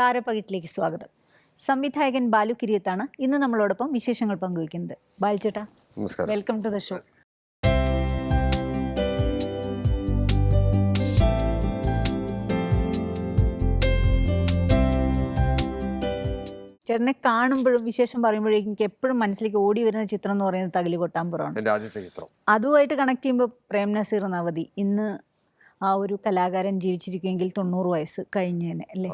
താരപ്പകിട്ടിലേക്ക് സ്വാഗതം. സംവിധായകൻ ബാലു കിരിയത്താണ് ഇന്ന് നമ്മളോടൊപ്പം വിശേഷങ്ങൾ പങ്കുവയ്ക്കുന്നത്. ബാലു ചേട്ടാ, നമസ്കാരം. Welcome to the show. ചേട്ടനെ കാണുമ്പോഴും വിശേഷം പറയുമ്പോഴേക്കും എനിക്ക് എപ്പോഴും മനസ്സിലേക്ക് ഓടി വരുന്ന ചിത്രം എന്ന് പറയുന്നത് തകില് കൊട്ടാമ്പുറമാണ്. എൻ്റെ ആദ്യത്തെ ചിത്രം. അതുമായിട്ട് കണക്ട് ചെയ്യുമ്പോൾ പ്രേം നസീർ നവതി, ഇന്ന് ആ ഒരു കലാകാരൻ ജീവിച്ചിരിക്കുമെങ്കിൽ 90 വയസ്സ് കഴിഞ്ഞേനെ അല്ലേ?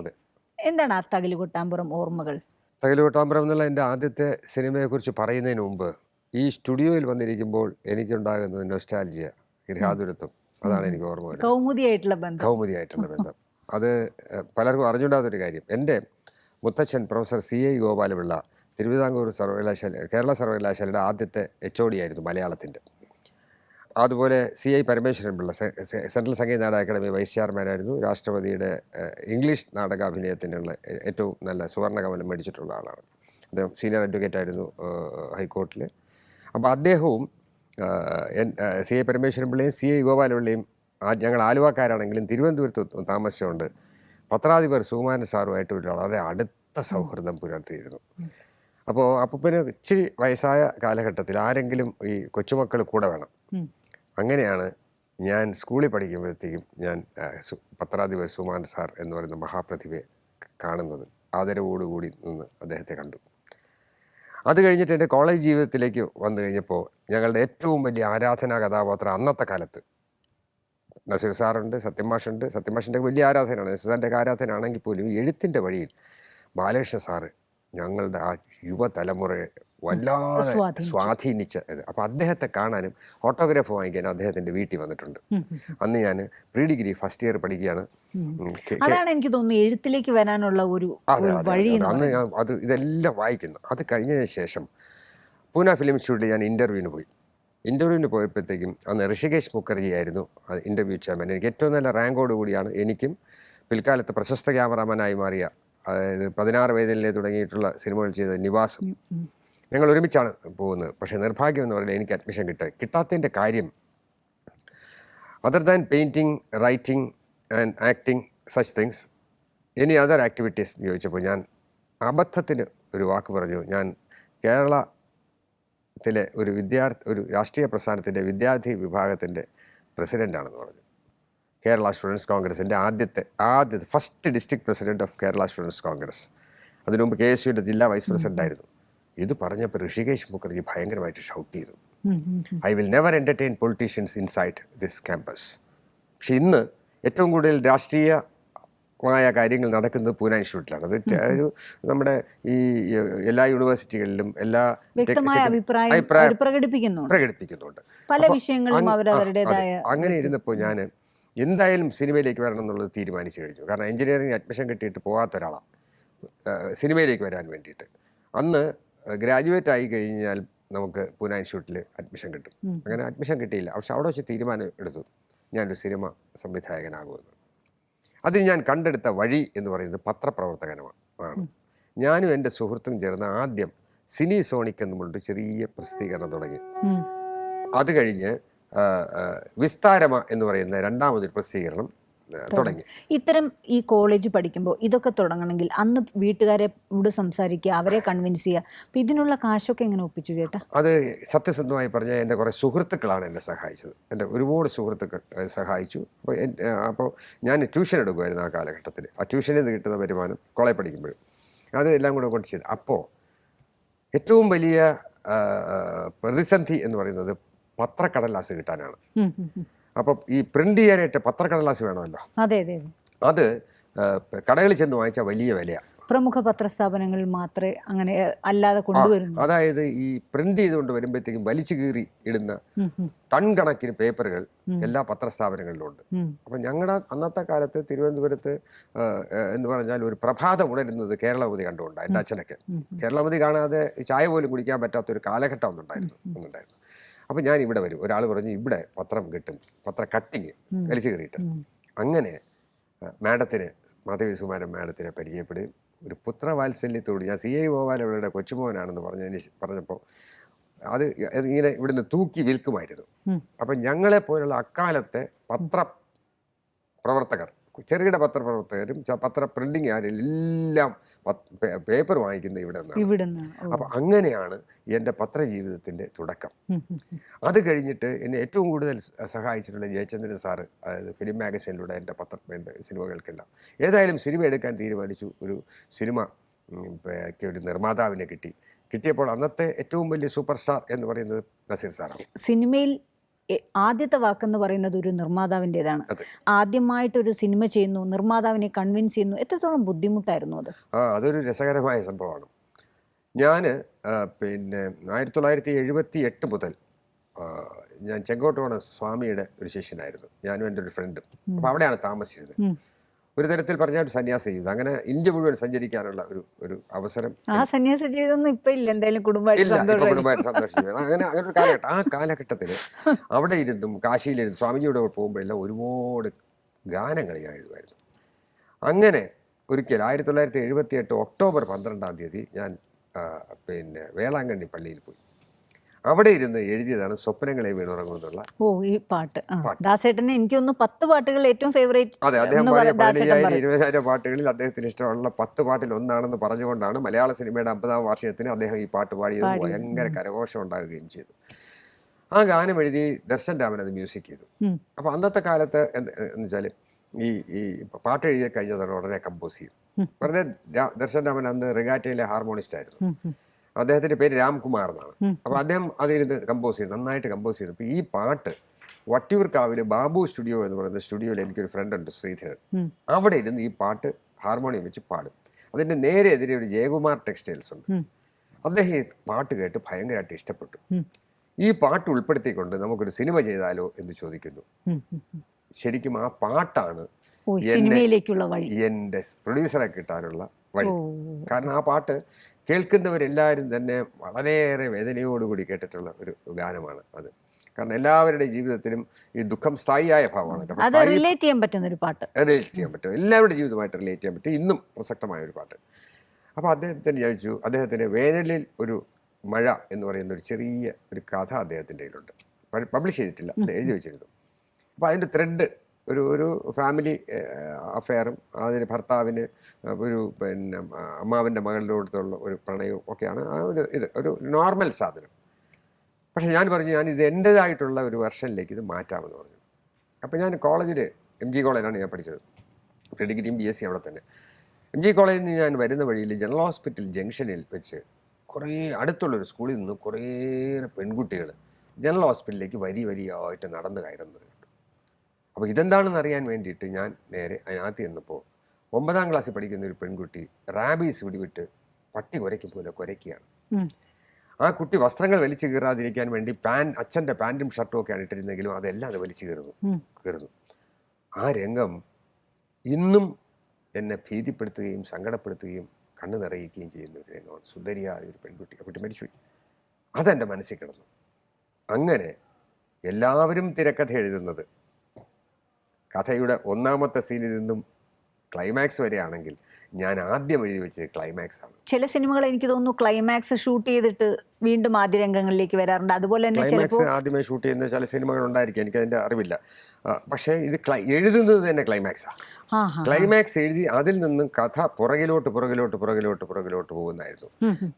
എന്താണ് ആ തകില് കൊട്ടാമ്പുറം ഓർമ്മകൾ? തകില് കൊട്ടാമ്പുറം എന്നുള്ള എൻ്റെ ആദ്യത്തെ സിനിമയെക്കുറിച്ച് പറയുന്നതിന് മുമ്പ് ഈ സ്റ്റുഡിയോയിൽ വന്നിരിക്കുമ്പോൾ എനിക്കുണ്ടാകുന്നത് നൊസ്റ്റാൾജിയ, ഗൃഹാതുരത്വം. അതാണ് എനിക്ക് ഓർമ്മ വരുന്നത്. കൗമുദിയായിട്ടുള്ള ബന്ധം അത് പലർക്കും അറിഞ്ഞുകൂടാത്തൊരു കാര്യം. എൻ്റെ മുത്തച്ഛൻ പ്രൊഫസർ CI ഗോപാലപിള്ള തിരുവിതാംകൂർ കേരള സർവകലാശാലയുടെ ആദ്യത്തെ HOD ആയിരുന്നു മലയാളത്തിൻ്റെ. അതുപോലെ CI Parameswaran Pillai central Sangeetha Nataka academy vice ചെയർമാനായിരുന്നു. രാഷ്ട്രപതിയുടെ ഇംഗ്ലീഷ് നാടകാഭിനയത്തിനുള്ള ഏറ്റവും നല്ല സുവർണ്ണകമലം മേടിച്ചിട്ടുള്ള ആളാണ്. അദ്ദേഹം സീനിയർ അഡ്വക്കേറ്റ് ആയിരുന്നു ഹൈക്കോർട്ടിൽ. അപ്പോൾ അദ്ദേഹവും CI പരമേശ്വരൻ പിള്ളയും CI ഗോപാലപിള്ളയും ഞങ്ങൾ ആലുവക്കാരാണെങ്കിലും തിരുവനന്തപുരത്ത് താമസിച്ചുകൊണ്ട് പത്രാധിപർ സുകുമാരൻ സാറുമായിട്ട് ഒരു വളരെ അടുത്ത സൗഹൃദം പുലർത്തിയിരുന്നു. അപ്പോൾ അപ്പൂപ്പന് ഇച്ചിരി വയസ്സായ കാലഘട്ടത്തിൽ ആരെങ്കിലും ഈ കൊച്ചുമക്കൾ കൂടെ വേണം. അങ്ങനെയാണ് ഞാൻ സ്കൂളിൽ പഠിക്കുമ്പോഴത്തേക്കും ഞാൻ പത്രാധിപർ സുകുമാരൻ സാർ എന്ന് പറയുന്ന മഹാപ്രതിഭയെ കാണുന്നത്. ആദരവോടുകൂടി നിന്ന് അദ്ദേഹത്തെ കണ്ടു. അത് കഴിഞ്ഞിട്ട് എൻ്റെ കോളേജ് ജീവിതത്തിലേക്ക് വന്നു കഴിഞ്ഞപ്പോൾ ഞങ്ങളുടെ ഏറ്റവും വലിയ ആരാധനാ കഥാപാത്രം അന്നത്തെ കാലത്ത് നസീർ സാറുണ്ട്, സത്യമാഷുണ്ട്. സത്യമാഷിൻ്റെ വലിയ ആരാധനയാണ്. നസീർ സാറിൻ്റെ ആരാധനയാണെങ്കിൽ പോലും എഴുത്തിൻ്റെ വഴിയിൽ ബാലകൃഷ്ണ സാറ് ഞങ്ങളുടെ ആ യുവതലമുറയെ വല്ലാതെ സ്വാധീനിച്ചത്. അപ്പോൾ അദ്ദേഹത്തെ കാണാനും ഓട്ടോഗ്രാഫ് വാങ്ങിക്കാനും അദ്ദേഹത്തിൻ്റെ വീട്ടിൽ വന്നിട്ടുണ്ട്. അന്ന് ഞാൻ പ്രീ ഡിഗ്രി ഫസ്റ്റ് ഇയർ പഠിക്കുകയാണ്. അതാണ് എനിക്ക് തോന്നുന്നു എഴുത്തിലേക്ക് വരാനുള്ള ഒരു വഴി. അന്ന് ഞാൻ ഇതെല്ലാം വായിക്കുന്നു. അത് കഴിഞ്ഞതിന് ശേഷം പൂന ഫിലിം ഇൻസ്റ്റിറ്റ്യൂട്ടിൽ ഞാൻ ഇൻ്റർവ്യൂവിന് പോയപ്പോഴത്തേക്കും അന്ന് ഋഷികേശ് മുഖർജി ആയിരുന്നു ഇൻ്റർവ്യൂ ചെയർമാൻ. എനിക്ക് ഏറ്റവും നല്ല റാങ്കോട് കൂടിയാണ് എനിക്കും പിൽക്കാലത്ത് പ്രശസ്ത ക്യാമറാമാനായി മാറിയ, അതായത് 16 വേദനയിലെ തുടങ്ങിയിട്ടുള്ള സിനിമകൾ ചെയ്ത നിവാസും ഞങ്ങൾ ഒരുമിച്ചാണ് പോകുന്നത്. പക്ഷേ നിർഭാഗ്യം എന്ന് പറയുന്നത് എനിക്ക് അഡ്മിഷൻ കിട്ടാത്തതിൻ്റെ കാര്യം, other than painting, writing and acting such things, any other activities ചോദിച്ചപ്പോൾ ഞാൻ അബദ്ധത്തിന് ഒരു വാക്ക് പറഞ്ഞു. ഞാൻ കേരളത്തിലെ ഒരു രാഷ്ട്രീയ പ്രസ്ഥാനത്തിൻ്റെ വിദ്യാർത്ഥി വിഭാഗത്തിൻ്റെ പ്രസിഡൻ്റാണെന്ന് പറഞ്ഞു. കേരള സ്റ്റുഡൻസ് കോൺഗ്രസിൻ്റെ ആദ്യത്തെ first district president of Kerala students Congress. അതിനു മുമ്പ് KSUവിൻ്റെ ജില്ലാ വൈസ് പ്രസിഡൻ്റായിരുന്നു. ഇത് പറഞ്ഞപ്പോൾ ഋഷികേശ് മുഖർജി ഭയങ്കരമായിട്ട് ഷൗട്ട് ചെയ്തു, I will never entertain politicians inside this campus. പക്ഷെ ഇന്ന് ഏറ്റവും കൂടുതൽ രാഷ്ട്രീയമായ കാര്യങ്ങൾ നടക്കുന്നത് പൂന ഇൻസ്റ്റിറ്റ്യൂട്ടിലാണ്. അത് ഒരു നമ്മുടെ ഈ എല്ലാ യൂണിവേഴ്സിറ്റികളിലും എല്ലാ അഭിപ്രായം പ്രകടിപ്പിക്കുന്നുണ്ട്. പല വിഷയങ്ങളിലും അവരവരുടേതായ. അങ്ങനെ ഇരുന്നപ്പോൾ ഞാൻ എന്തായാലും സിനിമയിലേക്ക് വരണം എന്നുള്ളത് തീരുമാനിച്ചു കഴിഞ്ഞു. കാരണം എഞ്ചിനീയറിംഗ് അഡ്മിഷൻ കിട്ടിയിട്ട് പോകാത്ത ഒരാളാണ് സിനിമയിലേക്ക് വരാൻ വേണ്ടിയിട്ട്. അന്ന് ഗ്രാജുവേറ്റ് ആയി കഴിഞ്ഞാൽ നമുക്ക് പൂന ഇൻസ്റ്റിറ്റ്യൂട്ടിൽ അഡ്മിഷൻ കിട്ടും. അങ്ങനെ അഡ്മിഷൻ കിട്ടിയില്ല. പക്ഷെ അവിടെ വെച്ച് തീരുമാനം എടുത്തു ഞാനൊരു സിനിമ സംവിധായകനാകുമെന്ന്. അതിന് ഞാൻ കണ്ടെടുത്ത വഴി എന്ന് പറയുന്നത് പത്രപ്രവർത്തകനാണ്. ഞാനും എൻ്റെ സുഹൃത്തും ചേർന്ന് ആദ്യം സിനി സോണിക് എന്നുള്ളൊരു ചെറിയ പ്രസിദ്ധീകരണം തുടങ്ങി. അത് കഴിഞ്ഞ് വിസ്താരമ എന്ന് പറയുന്ന രണ്ടാമതൊരു പ്രസിദ്ധീകരണം തുടങ്ങി. ഇത്തരം ഈ കോളേജ് പഠിക്കുമ്പോൾ ഇതൊക്കെ തുടങ്ങണമെങ്കിൽ അന്ന് വീട്ടുകാരോട് സംസാരിക്കുക, അവരെ കൺവിൻസ് ചെയ്യുക. അപ്പം ഇതിനുള്ള കാശൊക്കെ എങ്ങനെ ഒപ്പിച്ചു ചേട്ടാ? അത് സത്യസന്ധമായി പറഞ്ഞാൽ എൻ്റെ കുറേ സുഹൃത്തുക്കളാണ് എന്നെ സഹായിച്ചത്. എൻ്റെ ഒരുപാട് സുഹൃത്തുക്കൾ സഹായിച്ചു. അപ്പോൾ ഞാൻ ട്യൂഷൻ എടുക്കുമായിരുന്നു ആ കാലഘട്ടത്തിൽ. ആ ട്യൂഷനിൽ നിന്ന് കിട്ടുന്ന വരുമാനം കോളേജ് പഠിക്കുമ്പോഴും അത് എല്ലാം കൂടെ കൊണ്ട് ചെയ്തു. അപ്പോൾ ഏറ്റവും വലിയ പ്രതിസന്ധി എന്ന് പറയുന്നത് പത്രക്കടലാസ് കിട്ടാനാണ്. അപ്പം ഈ പ്രിന്റ് ചെയ്യാനായിട്ട് പത്രക്കടലാസ് വേണമല്ലോ. അത് കടകളിൽ ചെന്ന് വാങ്ങിച്ചാൽ വലിയ വിലയാണ്. പ്രമുഖ പത്രസ്ഥാപനങ്ങളിൽ മാത്രമേ അങ്ങനെ അല്ലാതെ കൊണ്ടുവരുന്നു. അതായത് ഈ പ്രിന്റ് ചെയ്തുകൊണ്ട് വരുമ്പോഴത്തേക്കും വലിച്ചു കീറി ഇടുന്ന ടൺ കണക്കിന് പേപ്പറുകൾ എല്ലാ പത്രസ്ഥാപനങ്ങളിലും ഉണ്ട്. അപ്പം ഞങ്ങളുടെ അന്നത്തെ കാലത്ത് തിരുവനന്തപുരത്ത് എന്ന് പറഞ്ഞാൽ ഒരു പ്രഭാതം ഉണരുന്നത് കേരളമതി കണ്ടുകൊണ്ടാണ്. എൻ്റെ അച്ഛനൊക്കെ കേരളമതി കാണാതെ ചായ പോലും കുടിക്കാൻ പറ്റാത്തൊരു കാലഘട്ടം ഒന്നുണ്ടായിരുന്നു. അപ്പം ഞാൻ ഇവിടെ വരും, ഒരാൾ പറഞ്ഞു ഇവിടെ പത്രം കിട്ടും, പത്ര കട്ടിങ് വലിച്ചു കയറിയിട്ട്. അങ്ങനെ മാധവി സുകുമാരൻ മാഡത്തിനെ പരിചയപ്പെടുകയും ഒരു പുത്രവാത്സല്യത്തോട് ഞാൻ CI ഗോപാലപിള്ളയുടെ കൊച്ചുമോനാണെന്ന് പറഞ്ഞപ്പോൾ അത് ഇങ്ങനെ ഇവിടുന്ന് തൂക്കി വിൽക്കുമായിരുന്നു. അപ്പം ഞങ്ങളെപ്പോലുള്ള അക്കാലത്തെ പ്രവർത്തകർ ചെറുകിട പത്രപ്രവർത്തകരും പത്ര പ്രിന്റിങ് എല്ലാം പേപ്പർ വാങ്ങിക്കുന്നത് ഇവിടെ നിന്നാണ്. അപ്പം അങ്ങനെയാണ് എൻ്റെ പത്രജീവിതത്തിൻ്റെ തുടക്കം. അത് കഴിഞ്ഞിട്ട് എന്നെ ഏറ്റവും കൂടുതൽ സഹായിച്ചിട്ടുള്ള ജയചന്ദ്രൻ സാറ്, അതായത് ഫിലിം മാഗസീനിലൂടെ എൻ്റെ എൻ്റെ സിനിമകൾക്കെല്ലാം. ഏതായാലും സിനിമ എടുക്കാൻ തീരുമാനിച്ചു. ഒരു സിനിമ ഒരു നിർമ്മാതാവിനെ കിട്ടിയപ്പോൾ അന്നത്തെ ഏറ്റവും വലിയ സൂപ്പർ സ്റ്റാർ എന്ന് പറയുന്നത് നസീർ സാറാണ്. സിനിമയിൽ ആദ്യത്തെ വാക്കെന്ന് പറയുന്നത് ഒരു നിർമ്മാതാവിൻ്റെതാണ്. ആദ്യമായിട്ടൊരു സിനിമ ചെയ്യുന്നു, നിർമ്മാതാവിനെ കൺവിൻസ് ചെയ്യുന്നു, എത്രത്തോളം ബുദ്ധിമുട്ടായിരുന്നു അത്? അതൊരു രസകരമായ സംഭവമാണ്. ഞാൻ പിന്നെ 1978 മുതൽ ഞാൻ ചെങ്കോട്ടോണ സ്വാമിയുടെ ഒരു ശിഷ്യനായിരുന്നു, ഞാനും എൻ്റെ ഒരു ഫ്രണ്ടും. അപ്പോൾ അവിടെയാണ് താമസിച്ചിരുന്നത്. ഒരു തരത്തിൽ പറഞ്ഞാൽ ഒരു സന്യാസ ജീവിതം, അങ്ങനെ ഇന്ത്യ മുഴുവൻ സഞ്ചരിക്കാനുള്ള ഒരു അവസരം. ആ സന്യാസ ജീവിതമൊന്നും ഇപ്പം ഇല്ല, എന്തായാലും കുടുംബമായിട്ട് സന്തോഷിച്ചു. അങ്ങനെ ഒരു കാലഘട്ടം. ആ കാലഘട്ടത്തിൽ അവിടെ ഇരുന്നും കാശിയിലിരുന്നും സ്വാമിജിയുടെ പോകുമ്പോൾ എല്ലാം ഒരുപാട് ഗാനങ്ങൾ ഞാൻ എഴുതുമായിരുന്നു. അങ്ങനെ ഒരിക്കൽ 1978 ഒക്ടോബർ 12 ഞാൻ പിന്നെ വേളാങ്കണ്ണി പള്ളിയിൽ പോയി. അവിടെ ഇരുന്ന് എഴുതിയതാണ് സ്വപ്നങ്ങളെ വീണുറങ്ങുമെന്നുള്ള ഈ പാട്ട്. ദാസേട്ടന് എനിക്കൊന്ന് 10 പാട്ടുകൾ ഏറ്റവും ഫേവറേറ്റ്. അതെ, അദ്ദേഹം പാടിയ 15,000 20,000 പാട്ടുകളിൽ അദ്ദേഹത്തിന് ഇഷ്ടമുള്ള 10 പാട്ടിൽ ഒന്നാണെന്ന് പറഞ്ഞുകൊണ്ടാണ് മലയാള സിനിമയുടെ 50ാം വാർഷികത്തിന് അദ്ദേഹം ഈ പാട്ട് പാടിയത്. ഭയങ്കര കരഘോഷം ഉണ്ടാവുകയും ചെയ്തു. ആ ഗാനം എഴുതി ദർശൻ രാമൻ അത് മ്യൂസിക് ചെയ്തു. അപ്പോൾ അന്നത്തെ കാലത്ത് എന്ന് വെച്ചാൽ ഈ പാട്ട് എഴുതി കഴിഞ്ഞതാണ് ഉടനെ കമ്പോസ് ചെയ്യും. വെറുതെ ദർശൻ രാമൻ അന്ന് റിഗാറ്റയിലെ ഹാർമോണിസ്റ്റ് ആയിരുന്നു. അദ്ദേഹത്തിൻ്റെ പേര് രാംകുമാർ എന്നാണ്. അപ്പോൾ അദ്ദേഹം അതിരുന്ന് കമ്പോസ് ചെയ്തു, നന്നായിട്ട് കമ്പോസ് ചെയ്തു. അപ്പോൾ ഈ പാട്ട് വട്ടിയൂർക്കാവിൽ ബാബു സ്റ്റുഡിയോ എന്ന് പറയുന്ന സ്റ്റുഡിയോയിൽ എനിക്കൊരു ഫ്രണ്ടുണ്ട്, ശ്രീധരൻ. അവിടെ ഇരുന്ന് ഈ പാട്ട് ഹാർമോണിയം വെച്ച് പാടും. അതിൻ്റെ നേരെ എതിരെ ഒരു ജയകുമാർ ടെക്സ്റ്റൈൽസ് ഉണ്ട്. അദ്ദേഹം ഈ പാട്ട് കേട്ട് ഭയങ്കരമായിട്ട് ഇഷ്ടപ്പെട്ടു. ഈ പാട്ട് ഉൾപ്പെടുത്തിക്കൊണ്ട് നമുക്കൊരു സിനിമ ചെയ്താലോ എന്ന് ചോദിക്കുന്നു. ശരിക്കും ആ പാട്ടാണ് എൻ്റെ പ്രൊഡ്യൂസറെ കിട്ടാനുള്ള വഴി. കാരണം ആ പാട്ട് കേൾക്കുന്നവരെല്ലാവരും തന്നെ വളരെയേറെ വേദനയോടുകൂടി കേട്ടിട്ടുള്ള ഒരു ഗാനമാണ് അത്. കാരണം എല്ലാവരുടെയും ജീവിതത്തിലും ഈ ദുഃഖം സ്ഥായിയായ ഭാവമാണ്. റിലേറ്റ് ചെയ്യാൻ പറ്റുന്ന ഒരു പാട്ട്, റിലേറ്റ് ചെയ്യാൻ പറ്റും, എല്ലാവരുടെ ജീവിതമായിട്ട് റിലേറ്റ് ചെയ്യാൻ പറ്റും, ഇന്നും പ്രസക്തമായ ഒരു പാട്ട്. അപ്പോൾ അദ്ദേഹത്തിന് ചോദിച്ചു, അദ്ദേഹത്തിന് വേനലിൽ ഒരു മഴ എന്ന് പറയുന്ന ഒരു ചെറിയ ഒരു കഥ അദ്ദേഹത്തിൻ്റെ കയ്യിലുണ്ട്, പബ്ലിഷ് ചെയ്തിട്ടില്ല, അത് എഴുതി വെച്ചിരുന്നു. അപ്പോൾ അതിൻ്റെ ത്രെഡ് ഒരു ഫാമിലി അഫെയറും അതിന് ഭർത്താവിന് ഒരു പിന്നെ അമ്മാവിൻ്റെ മകളിലോടുത്തുള്ള ഒരു പ്രണയവും ഒക്കെയാണ് ആ ഒരു നോർമൽ സാധനം. പക്ഷേ ഞാൻ പറഞ്ഞു, ഞാൻ ഇത് എൻ്റേതായിട്ടുള്ള ഒരു വെർഷനിലേക്ക് ഇത് മാറ്റാമെന്ന് പറഞ്ഞു. അപ്പോൾ ഞാൻ കോളേജിൽ MG കോളേജിലാണ് ഞാൻ പഠിച്ചത്, ഡിഗ്രിയും BSc അവിടെ തന്നെ. MG കോളേജിൽ നിന്ന് ഞാൻ വരുന്ന വഴിയിൽ ജനറൽ ഹോസ്പിറ്റൽ ജംഗ്ഷനിൽ വെച്ച് കുറേ അടുത്തുള്ളൊരു സ്കൂളിൽ നിന്ന് കുറേയേറെ പെൺകുട്ടികൾ ജനറൽ ഹോസ്പിറ്റലിലേക്ക് വരിയായിട്ട് നടന്ന് കയറുന്നത്. അപ്പോൾ ഇതെന്താണെന്ന് അറിയാൻ വേണ്ടിയിട്ട് ഞാൻ നേരെ അതിനകത്ത് ചെന്നപ്പോൾ 9ാം ക്ലാസ്സിൽ പഠിക്കുന്ന ഒരു പെൺകുട്ടി റാബീസ് പിടിവിട്ട് പട്ടി കുരയ്ക്കും പോലെ കുരയ്ക്കുകയാണ്. ആ കുട്ടി വസ്ത്രങ്ങൾ വലിച്ചു കീറാതിരിക്കാൻ വേണ്ടി അച്ഛൻ്റെ പാൻറ്റും ഷർട്ടും ഒക്കെയാണ് ഇട്ടിരുന്നെങ്കിലും അതെല്ലാം അത് വലിച്ചു കീറുന്നു. ആ രംഗം ഇന്നും എന്നെ ഭീതിപ്പെടുത്തുകയും സങ്കടപ്പെടുത്തുകയും കണ്ണു നിറയിക്കുകയും ചെയ്യുന്ന ഒരു രംഗമാണ്. സുന്ദരിയായ ഒരു പെൺകുട്ടി, ആ കുട്ടി മരിച്ചുപോയി. അതെൻ്റെ മനസ്സിൽ കിടന്നു. അങ്ങനെ എല്ലാവരും തിരക്കഥ എഴുതുന്നത് കഥയുടെ 1ാമത്തെ സീനിൽ നിന്നും ക്ലൈമാക്സ് വരെയാണെങ്കിൽ ഞാൻ ആദ്യം എഴുതി വെച്ചത് ക്ലൈമാക്സ് ആണ്. ചില സിനിമകൾ എനിക്ക് തോന്നുന്നു ക്ലൈമാക്സ് ഷൂട്ട് ചെയ്തിട്ട് വീണ്ടും ആദ്യ രംഗങ്ങളിലേക്ക് വരാറുണ്ട്. അതുപോലെ തന്നെ ക്ലൈമാക്സ് ആദ്യമേ ഷൂട്ട് ചെയ്യുന്ന ചില സിനിമകൾ ഉണ്ടായിരിക്കും, എനിക്കതിൻ്റെ അറിവില്ല. പക്ഷേ ഇത് എഴുതുന്നത് തന്നെ ക്ലൈമാക്സാണ്. ക്ലൈമാക്സ് എഴുതി അതിൽ നിന്നും കഥ പുറകിലോട്ട് പോകുന്നതായിരുന്നു.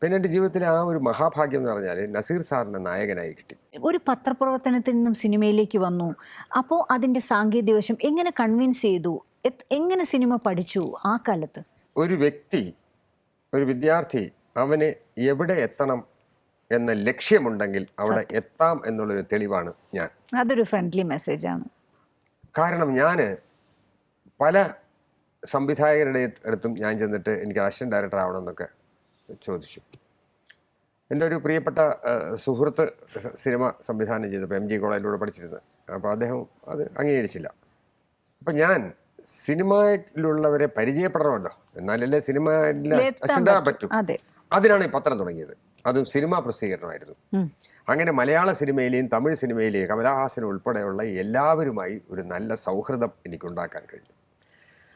പിന്നെ എൻ്റെ ജീവിതത്തിലെ ആ ഒരു മഹാഭാഗ്യം എന്ന് പറഞ്ഞാൽ നസീർ സാറിനെ നായകനായി കിട്ടി. ഒരു പത്രപ്രവർത്തനത്തിൽ നിന്നും സിനിമയിലേക്ക് വന്നു. അപ്പോൾ അതിൻ്റെ സാങ്കേതിക വശം എങ്ങനെ കൺവിൻസ് ചെയ്തു? എങ്ങനെ സിനിമ പഠിച്ചു ആ കാലത്ത്? ഒരു വ്യക്തി, ഒരു വിദ്യാർത്ഥി, അവന് എവിടെ എത്തണം എന്ന ലക്ഷ്യമുണ്ടെങ്കിൽ അവിടെ എത്താം എന്നുള്ളൊരു തെളിവാണ് ഞാൻ. അതൊരു ഫ്രണ്ട്ലി മെസ്സേജാണ്. കാരണം ഞാൻ പല സംവിധായകരുടെ അടുത്തും ഞാൻ ചെന്നിട്ട് എനിക്ക് അസിസ്റ്റന്റ് ഡയറക്ടർ ആവണമെന്നൊക്കെ ചോദിച്ചു. എൻ്റെ ഒരു പ്രിയപ്പെട്ട സുഹൃത്ത് സിനിമ സംവിധാനം ചെയ്തപ്പോൾ MG കോളേജിലൂടെ പഠിച്ചിരുന്നത്. അപ്പോൾ അദ്ദേഹം അത് അംഗീകരിച്ചില്ല. അപ്പം ഞാൻ സിനിമയിലുള്ളവരെ പരിചയപ്പെടണമല്ലോ, എന്നാലല്ലേ സിനിമയിൽ അസിസ്റ്റന്റ് ആകാൻ പറ്റൂ. അതിനാണ് ഈ പത്രം തുടങ്ങിയത്. അതും സിനിമാ പ്രസിദ്ധീകരണമായിരുന്നു. അങ്ങനെ മലയാള സിനിമയിലെയും തമിഴ് സിനിമയിലെയും കമലഹാസൻ ഉൾപ്പെടെയുള്ള എല്ലാവരുമായി ഒരു നല്ല സൗഹൃദം എനിക്കുണ്ടാക്കാൻ കഴിഞ്ഞു.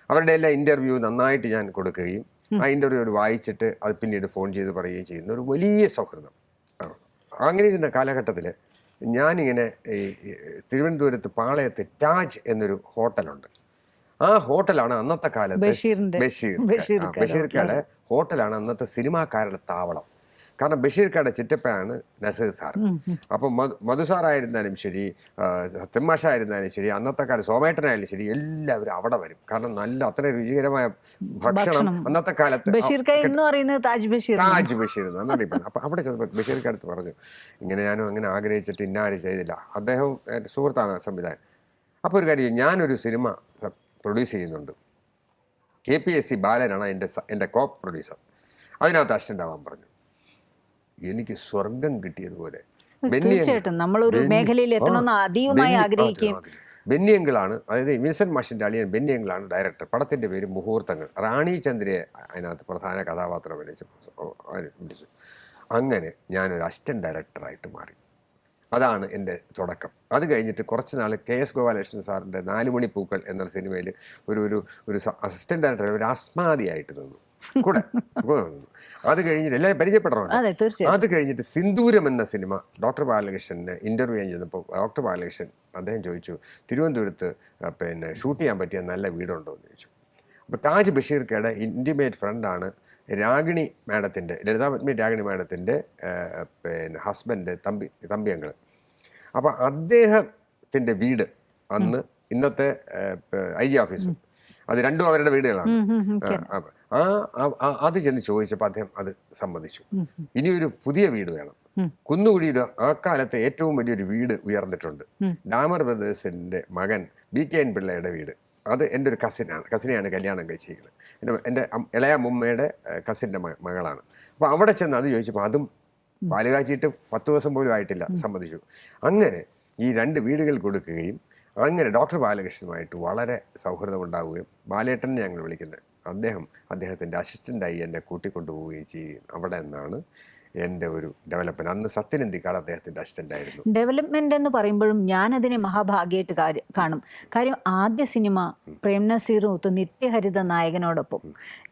അവരുടെ എല്ലാ ഇൻ്റർവ്യൂ നന്നായിട്ട് ഞാൻ കൊടുക്കുകയും ആ ഇൻ്റർവ്യൂ വായിച്ചിട്ട് അത് പിന്നീട് ഫോൺ ചെയ്ത് പറയുകയും ചെയ്യുന്ന ഒരു വലിയ സൗഹൃദം. അങ്ങനെ ഇരുന്ന കാലഘട്ടത്തിൽ ഞാനിങ്ങനെ തിരുവനന്തപുരത്ത് പാളയത്ത് താജ് എന്നൊരു ഹോട്ടലുണ്ട്. ആ ഹോട്ടലാണ് അന്നത്തെ കാലത്ത് ബഷീർക്കയുടെ ഹോട്ടലാണ് അന്നത്തെ സിനിമാക്കാരുടെ താവളം. കാരണം ബഷീർക്കയുടെ ചിറ്റപ്പയാണ് നസീർ സാർ. അപ്പം മധുസാറായിരുന്നാലും ശരി, തിമ്മാഷായിരുന്നാലും ശരി, അന്നത്തെ കാലത്ത് സോമേട്ടനായാലും ശരി, എല്ലാവരും അവിടെ വരും. കാരണം നല്ല അത്ര രുചികരമായ ഭക്ഷണം അന്നത്തെ കാലത്ത്. താജ് ബഷീർ അപ്പം അവിടെ ചെന്നപ്പോൾ ബഷീർക്ക് അടുത്ത് പറഞ്ഞു, ഇങ്ങനെ ഞാനും അങ്ങനെ ആഗ്രഹിച്ചിട്ട് ഇന്നാരും ചെയ്തില്ല. അദ്ദേഹം എൻ്റെ സുഹൃത്താണ് സംവിധായകൻ. അപ്പോൾ ഒരു കാര്യം, ഞാനൊരു സിനിമ പ്രൊഡ്യൂസ് ചെയ്യുന്നുണ്ട്. KPSC ബാലനാണ് എൻ്റെ കോ പ്രൊഡ്യൂസർ. അതിനകത്ത് അസിസ്റ്റൻ്റ് ആവാൻ പറഞ്ഞു. എനിക്ക് സ്വർഗം കിട്ടിയതുപോലെ. തീർച്ചയായിട്ടും നമ്മളൊരു മേഖലയിൽ എത്തണമെന്ന് അതീവമായി ആഗ്രഹിക്കുകയും. ബെന്നിയങ്കിളാണ്, അതായത് വിൻസെന്റ് മാഷിൻ്റെ അളിയൻ ബെന്നിയങ്കിളാണ് ഡയറക്ടർ. പടത്തിൻ്റെ പേര് മുഹൂർത്തങ്ങൾ. റാണി ചന്ദ്രയെ അതിനകത്ത് പ്രധാന കഥാപാത്രം വിളിച്ചു. അങ്ങനെ ഞാനൊരു അസിസ്റ്റൻറ്റ് ഡയറക്ടറായിട്ട് മാറി. അതാണ് എൻ്റെ തുടക്കം. അത് കഴിഞ്ഞിട്ട് കുറച്ച് നാൾ KS ഗോപാലകൃഷ്ണൻ സാറിൻ്റെ 4 മണിപ്പൂക്കൾ എന്ന സിനിമയിൽ ഒരു അസിസ്റ്റൻറ്റ് ഡയറക്ടർ, ഒരു അസ്മാദിയായിട്ട് നിന്നു കൂടെ നിന്നു. അത് കഴിഞ്ഞിട്ട് എല്ലാവരും പരിചയപ്പെടണം. അത് കഴിഞ്ഞിട്ട് സിന്ദൂരം എന്ന സിനിമ ഡോക്ടർ ബാലകൃഷ്ണനെ ഇൻ്റർവ്യൂ ചെയ്യാൻ ചെന്നപ്പോൾ ഡോക്ടർ ബാലകൃഷ്ണൻ അദ്ദേഹം ചോദിച്ചു, തിരുവനന്തപുരത്ത് ഷൂട്ട് ചെയ്യാൻ പറ്റിയ നല്ല വീടുണ്ടോ എന്ന് ചോദിച്ചു. അപ്പോൾ താജ് ബഷീർക്കയുടെ ഇൻറ്റിമേറ്റ് ഫ്രണ്ടാണ് രാഗിണി മാഡത്തിൻ്റെ, ലളിതാപത്മി രാഗിണി മാഡത്തിൻ്റെ ഹസ്ബൻഡ് തമ്പി അങ്കിള്. അപ്പോൾ അദ്ദേഹത്തിൻ്റെ വീട് അന്ന് ഇന്നത്തെ IG ഓഫീസ്, അത് രണ്ടും അവരുടെ വീടുകളാണ്. അത് ചെന്ന് ചോദിച്ചപ്പോൾ അദ്ദേഹം അത് സമ്മതിച്ചു. ഇനിയൊരു പുതിയ വീട് വേണം. കുന്നുകുഴിയുടെ ആ കാലത്തെ ഏറ്റവും വലിയൊരു വീട് ഉയർന്നിട്ടുണ്ട്. ഡാമർ ബ്രദേഴ്സിൻ്റെ മകൻ BKN പിള്ളയുടെ വീട്. അത് എൻ്റെ ഒരു കസിനെയാണ് കല്യാണം കഴിച്ചിരിക്കുന്നത്. എൻ്റെ ഇളയ അമ്മുമ്മയുടെ കസിൻ്റെ മകളാണ്. അപ്പോൾ അവിടെ ചെന്ന് അത് ചോദിച്ചപ്പോൾ അതും പാല് കാച്ചിട്ട് 10 ദിവസം പോലും ആയിട്ടില്ല, സമ്മതിച്ചു. അങ്ങനെ ഈ 2 വീടുകൾ കൊടുക്കുകയും അങ്ങനെ ഡോക്ടർ ബാലകൃഷ്ണനുമായിട്ട് വളരെ സൗഹൃദം ഉണ്ടാവുകയും ബാലേട്ടൻ ഞങ്ങൾ വിളിക്കുന്നത്, അദ്ദേഹത്തിൻ്റെ അസിസ്റ്റൻ്റായി എന്നെ കൂട്ടിക്കൊണ്ടുപോവുകയും ചെയ്യും. അവിടെ നിന്നാണ് എൻ്റെ ഒരു ഡെവലപ്മെൻറ്റ്. അന്ന് സത്യനന്ദിക്കാട് അദ്ദേഹത്തിൻ്റെ അസിസ്റ്റൻ്റായിരുന്നു. ഡെവലപ്മെൻ്റ് എന്ന് പറയുമ്പോഴും ഞാനതിനെ മഹാഭാഗ്യമായിട്ട് കാര്യം ആദ്യ സിനിമ പ്രേം നസീർ ഒത്ത് നിത്യഹരിത നായകനോടൊപ്പം.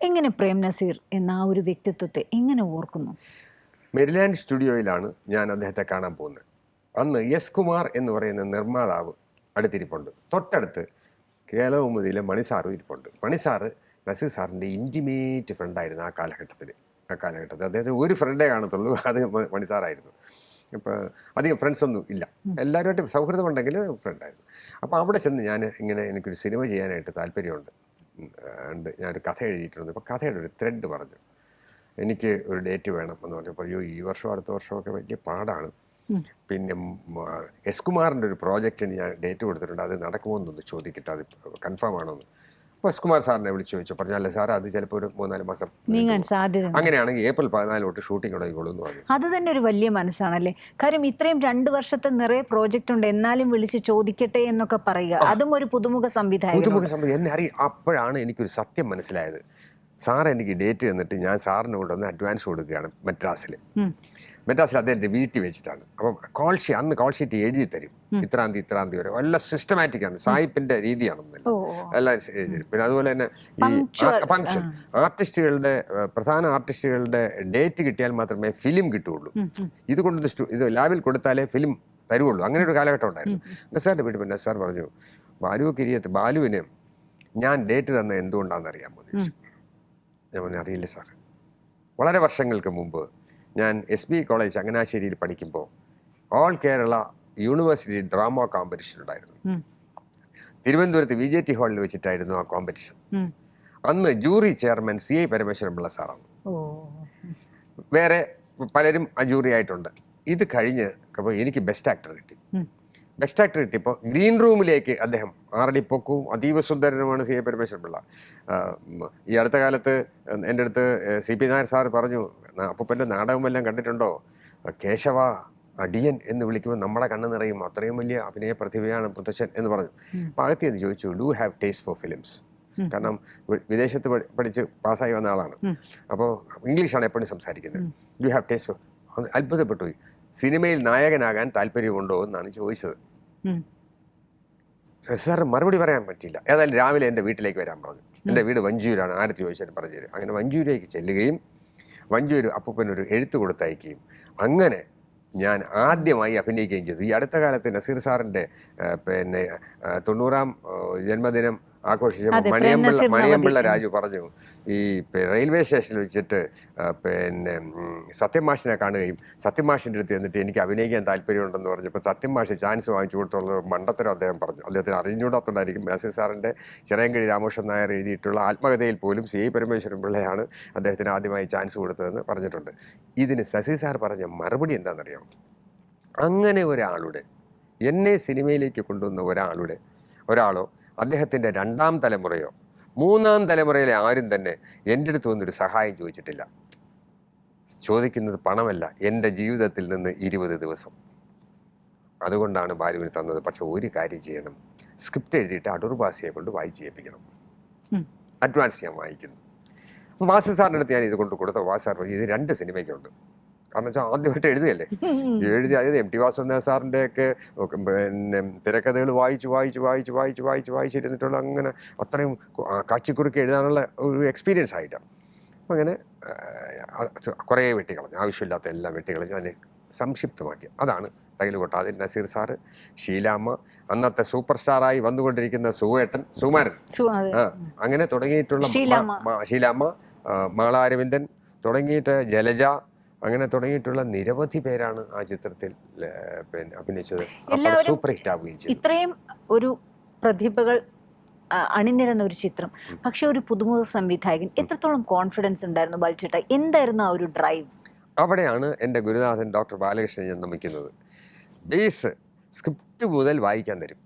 എങ്ങനെ പ്രേം നസീർ എന്ന ആ ഒരു വ്യക്തിത്വത്തെ എങ്ങനെ ഓർക്കുന്നു? മെരിലാൻഡ് സ്റ്റുഡിയോയിലാണ് ഞാൻ അദ്ദേഹത്തെ കാണാൻ പോകുന്നത്. അന്ന് S കുമാർ എന്ന് പറയുന്ന നിർമ്മാതാവ് അടുത്തിരിപ്പുണ്ട്. തൊട്ടടുത്ത് കേരളകൗമുദിയിലെ മണിസാറും ഇരിപ്പുണ്ട്. മണിസാറ് നസീർ സാറിൻ്റെ ഇൻറ്റിമേറ്റ് ഫ്രണ്ടായിരുന്നു ആ കാലഘട്ടത്തിൽ. അദ്ദേഹത്തിന് ഒരു ഫ്രണ്ടേ കാണത്തുള്ളൂ, അത് മണിസാറായിരുന്നു. ഇപ്പോൾ അധികം ഫ്രണ്ട്സൊന്നും ഇല്ല, എല്ലാവരുമായിട്ടും സൗഹൃദമുണ്ടെങ്കിൽ ഫ്രണ്ടായിരുന്നു. അപ്പോൾ അവിടെ ചെന്ന് ഞാൻ ഇങ്ങനെ എനിക്കൊരു സിനിമ ചെയ്യാനായിട്ട് താല്പര്യമുണ്ട്, ഞാനൊരു കഥ എഴുതിയിട്ടുണ്ട്. അപ്പോൾ കഥയുടെ ഒരു ത്രെഡ് പറഞ്ഞു, എനിക്ക് ഒരു ഡേറ്റ് വേണം എന്ന് പറഞ്ഞപ്പോൾ, അയ്യോ ഈ വർഷം അടുത്ത വർഷമൊക്കെ വലിയ പാടാണ്. പിന്നെ S കുമാറിൻ്റെ ഒരു പ്രോജക്റ്റിന് ഞാൻ ഡേറ്റ് കൊടുത്തിട്ടുണ്ട്, അത് നടക്കുമോ എന്നൊന്ന് ചോദിക്കട്ടെ, അത് കൺഫേം ആണോ എന്ന്. അപ്പോൾ S കുമാർ സാറിനെ വിളിച്ച് ചോദിച്ചു. പറഞ്ഞാലേ സാർ അത് ചിലപ്പോൾ ഒരു 3-4 മാസം നീങ്ങാൻ സാധ്യത, അങ്ങനെയാണെങ്കിൽ April 14 തൊട്ട് ഷൂട്ടിംഗ് തുടങ്ങിക്കോളൂ എന്ന് പറഞ്ഞു. അത് തന്നെ ഒരു വലിയ മനസ്സാണല്ലേ. കാര്യം ഇത്രയും 2 വർഷത്തെ നിറയെ പ്രോജക്റ്റ് ഉണ്ട്, എന്നാലും വിളിച്ച് ചോദിക്കട്ടെ എന്നൊക്കെ പറയുക, അതും ഒരു പുതുമുഖ സംവിധായകൻ. എന്നെ അറിയാം. അപ്പോഴാണ് എനിക്കൊരു സത്യം മനസ്സിലായത്. സാർ എനിക്ക് ഡേറ്റ് തന്നിട്ട് ഞാൻ സാറിന് കൊണ്ടുവന്ന് അഡ്വാൻസ് കൊടുക്കുകയാണ് മദ്രാസിൽ അദ്ദേഹത്തെ വീട്ടിൽ വെച്ചിട്ടാണ്. അപ്പം അന്ന് കോൾ ഷീറ്റ് എഴുതി തരും, ഇത്രാം തീയതി വരെ. എല്ലാം സിസ്റ്റമാറ്റിക്കാണ്, സായിപ്പിൻ്റെ രീതിയാണെന്നല്ലോ എല്ലാം എഴുതി തരും. പിന്നെ അതുപോലെ തന്നെ ഈ ഫങ്ഷൻ ആർട്ടിസ്റ്റുകളുടെ, പ്രധാന ആർട്ടിസ്റ്റുകളുടെ ഡേറ്റ് കിട്ടിയാൽ മാത്രമേ ഫിലിം കിട്ടുകയുള്ളൂ. ഇത് ലാബിൽ കൊടുത്താലേ ഫിലിം തരുവുള്ളൂ. അങ്ങനെ ഒരു കാലഘട്ടം ഉണ്ടായിരുന്നു. നസാറിൻ്റെ വീട്ടിൽ നസാർ പറഞ്ഞു, ബാലുവിന് ഞാൻ ഡേറ്റ് തന്നത് എന്തുകൊണ്ടാണെന്ന് അറിയാമോ എന്ന് ചോദിച്ചു. ഞാൻ പറഞ്ഞു, അറിയില്ല സാർ. വളരെ വർഷങ്ങൾക്ക് മുമ്പ് ഞാൻ SB കോളേജ് ചങ്ങനാശ്ശേരിയിൽ പഠിക്കുമ്പോൾ all Kerala university drama competition ഉണ്ടായിരുന്നു. തിരുവനന്തപുരത്ത് VJT ഹാളിൽ വെച്ചിട്ടായിരുന്നു ആ കോമ്പറ്റീഷൻ. അന്ന് jury chairman CI Parameswaran Pillai സാറാണ്. വേറെ പലരും ആ ജൂറി ആയിട്ടുണ്ട്. ഇത് കഴിഞ്ഞ് അപ്പോൾ എനിക്ക് ബെസ്റ്റ് ആക്ടർ കിട്ടിയപ്പോൾ ഗ്രീൻ റൂമിലേക്ക് അദ്ദേഹം 6 അടി പൊക്കവും അതീവ സുന്ദരനുമാണ് CI പരമേശ്വരൻ പിള്ള. ഈ അടുത്ത കാലത്ത് എൻ്റെ അടുത്ത് CP നായർ സാർ പറഞ്ഞു, അപ്പൂപ്പൻ്റെ നാടകമെല്ലാം കണ്ടിട്ടുണ്ടോ, കേശവ അടിയൻ എന്ന് വിളിക്കുമ്പോൾ നമ്മുടെ കണ്ണ് നിറയും, അത്രയും വലിയ അഭിനയ പ്രതിഭയാണ് മുത്തശ്ശൻ എന്ന് പറഞ്ഞു. അപ്പോൾ അകത്തി എന്ന് ചോദിച്ചു, do have taste for films? കാരണം വിദേശത്ത് പഠിച്ച് പാസ്സായി വന്ന ആളാണ്, അപ്പോൾ ഇംഗ്ലീഷാണ് എപ്പോഴും സംസാരിക്കുന്നത്. Do have taste for? അത്ഭുതപ്പെട്ടു. സിനിമയിൽ നായകനാകാൻ താല്പര്യമുണ്ടോ എന്നാണ് ചോദിച്ചത്. സാർ മറുപടി പറയാൻ പറ്റിയില്ല. ഏതായാലും രാവിലെ എൻ്റെ വീട്ടിലേക്ക് വരാൻ പറഞ്ഞു. എൻ്റെ വീട് വഞ്ചൂരാണ്, ആരത്തി ചോദിച്ചാലും പറഞ്ഞു തരും. അങ്ങനെ വഞ്ചൂരിലേക്ക് ചെല്ലുകയും വഞ്ചൂർ അപ്പൂപ്പനൊരു എഴുത്ത് കൊടുത്തയക്കുകയും അങ്ങനെ ഞാൻ ആദ്യമായി അഭിനയിക്കുകയും ചെയ്തു. ഈ അടുത്ത കാലത്ത് നസീർ സാറിൻ്റെ 90ാം ജന്മദിനം ആഘോഷിച്ചപ്പോൾ അതെ, മണിയമ്പിള്ള രാജു പറഞ്ഞു ഈ റെയിൽവേ സ്റ്റേഷനിൽ വെച്ചിട്ട് പിന്നെ സത്യമാഷിനെ കാണുകയും സത്യമാഷിൻ്റെ അടുത്ത് എന്നിട്ട് എനിക്ക് അഭിനയിക്കാൻ താല്പര്യമുണ്ടെന്ന് പറഞ്ഞപ്പോൾ സത്യമാഷ് ചാൻസ് വാങ്ങിച്ചു കൊടുത്തുള്ള മണ്ടത്തരം അദ്ദേഹം പറഞ്ഞു. അദ്ദേഹത്തിന് അറിഞ്ഞുകൂടാത്തതുകൊണ്ടായിരിക്കും. നസീർ സാറിൻ്റെ ചിറയൻകിഴി രാമകൃഷ്ണൻ നായർ എഴുതിയിട്ടുള്ള ആത്മകഥയിൽ പോലും CI പരമേശ്വരൻ പിള്ളയാണ് അദ്ദേഹത്തിന് ആദ്യമായി ചാൻസ് കൊടുത്തതെന്ന് പറഞ്ഞിട്ടുണ്ട്. ഇതിന് നസീർ സാർ പറഞ്ഞ മറുപടി എന്താണെന്നറിയാം? അങ്ങനെ ഒരാളുടെ, എന്നെ സിനിമയിലേക്ക് കൊണ്ടുവന്ന ഒരാളോ അദ്ദേഹത്തിൻ്റെ 2ാം തലമുറയോ 3ാം തലമുറയിലെ ആരും തന്നെ എൻ്റെ അടുത്ത് വന്നൊരു സഹായം ചോദിച്ചിട്ടില്ല. ചോദിക്കുന്നത് പണമല്ല, എൻ്റെ ജീവിതത്തിൽ നിന്ന് 20 ദിവസം. അതുകൊണ്ടാണ് ബാലുവിന് തന്നത്. പക്ഷെ ഒരു കാര്യം ചെയ്യണം, സ്ക്രിപ്റ്റ് എഴുതിയിട്ട് അടൂർ ബാസിയെ കൊണ്ട് വായിച്ച് ചെയ്യിപ്പിക്കണം. അഡ്വാൻസ് ഞാൻ വാങ്ങിക്കുന്നു. വാസു സാറിൻ്റെ അടുത്ത് ഞാൻ ഇത് കൊണ്ട് കൊടുത്ത വാസു സാർ ഇത് 2 സിനിമയ്ക്കുണ്ട്. കാരണം വെച്ചാൽ ആദ്യമായിട്ട് എഴുതിയല്ലേ, എഴുതി അതായത് MT വാസുദേവൻ സാറിൻ്റെയൊക്കെ പിന്നെ തിരക്കഥകൾ വായിച്ചിരുന്നിട്ടുള്ള അങ്ങനെ അത്രയും കാച്ചിക്കുറുക്കി എഴുതാനുള്ള ഒരു എക്സ്പീരിയൻസ് ആയിട്ടാണ്. അങ്ങനെ കുറേ വെട്ടിക്കളഞ്ഞു, ആവശ്യമില്ലാത്ത എല്ലാം വെട്ടിക്കളഞ്ഞ് അതിനെ സംക്ഷിപ്തമാക്കി. അതാണ് തകല് കൊട്ടാതിൽ നസീർ സാറ്, ഷീലാമ്മ, അന്നത്തെ സൂപ്പർ സ്റ്റാറായി വന്നുകൊണ്ടിരിക്കുന്ന സുകുമാരൻ, അങ്ങനെ തുടങ്ങിയിട്ടുള്ള ഷീലാമ്മ, മാളാരവിന്ദൻ തുടങ്ങിയിട്ട് ജലജ, അങ്ങനെ തുടങ്ങിയിട്ടുള്ള നിരവധി പേരാണ് ആ ചിത്രത്തിൽ പിന്നെ അഭിനയിച്ചത്. സൂപ്പർ ഹിറ്റ് ആവുകയും ചെയ്തു. ഇത്രയും ഒരു പ്രതിഭകൾ അണിനിരന്ന ഒരു ചിത്രം, പക്ഷെ ഒരു പുതുമുഖ സംവിധായകൻ, എത്രത്തോളം കോൺഫിഡൻസ് ഉണ്ടായിരുന്നു ബാലുച്ചേട്ടാ? എന്തായിരുന്നു ആ ഒരു ഡ്രൈവ്? അവിടെയാണ് എൻ്റെ ഗുരുനാഥൻ ഡോക്ടർ ബാലകൃഷ്ണൻ ഞാൻ നമിക്കുന്നത്. ബേസ് സ്ക്രിപ്റ്റ് മുതൽ വായിക്കാൻ തരും,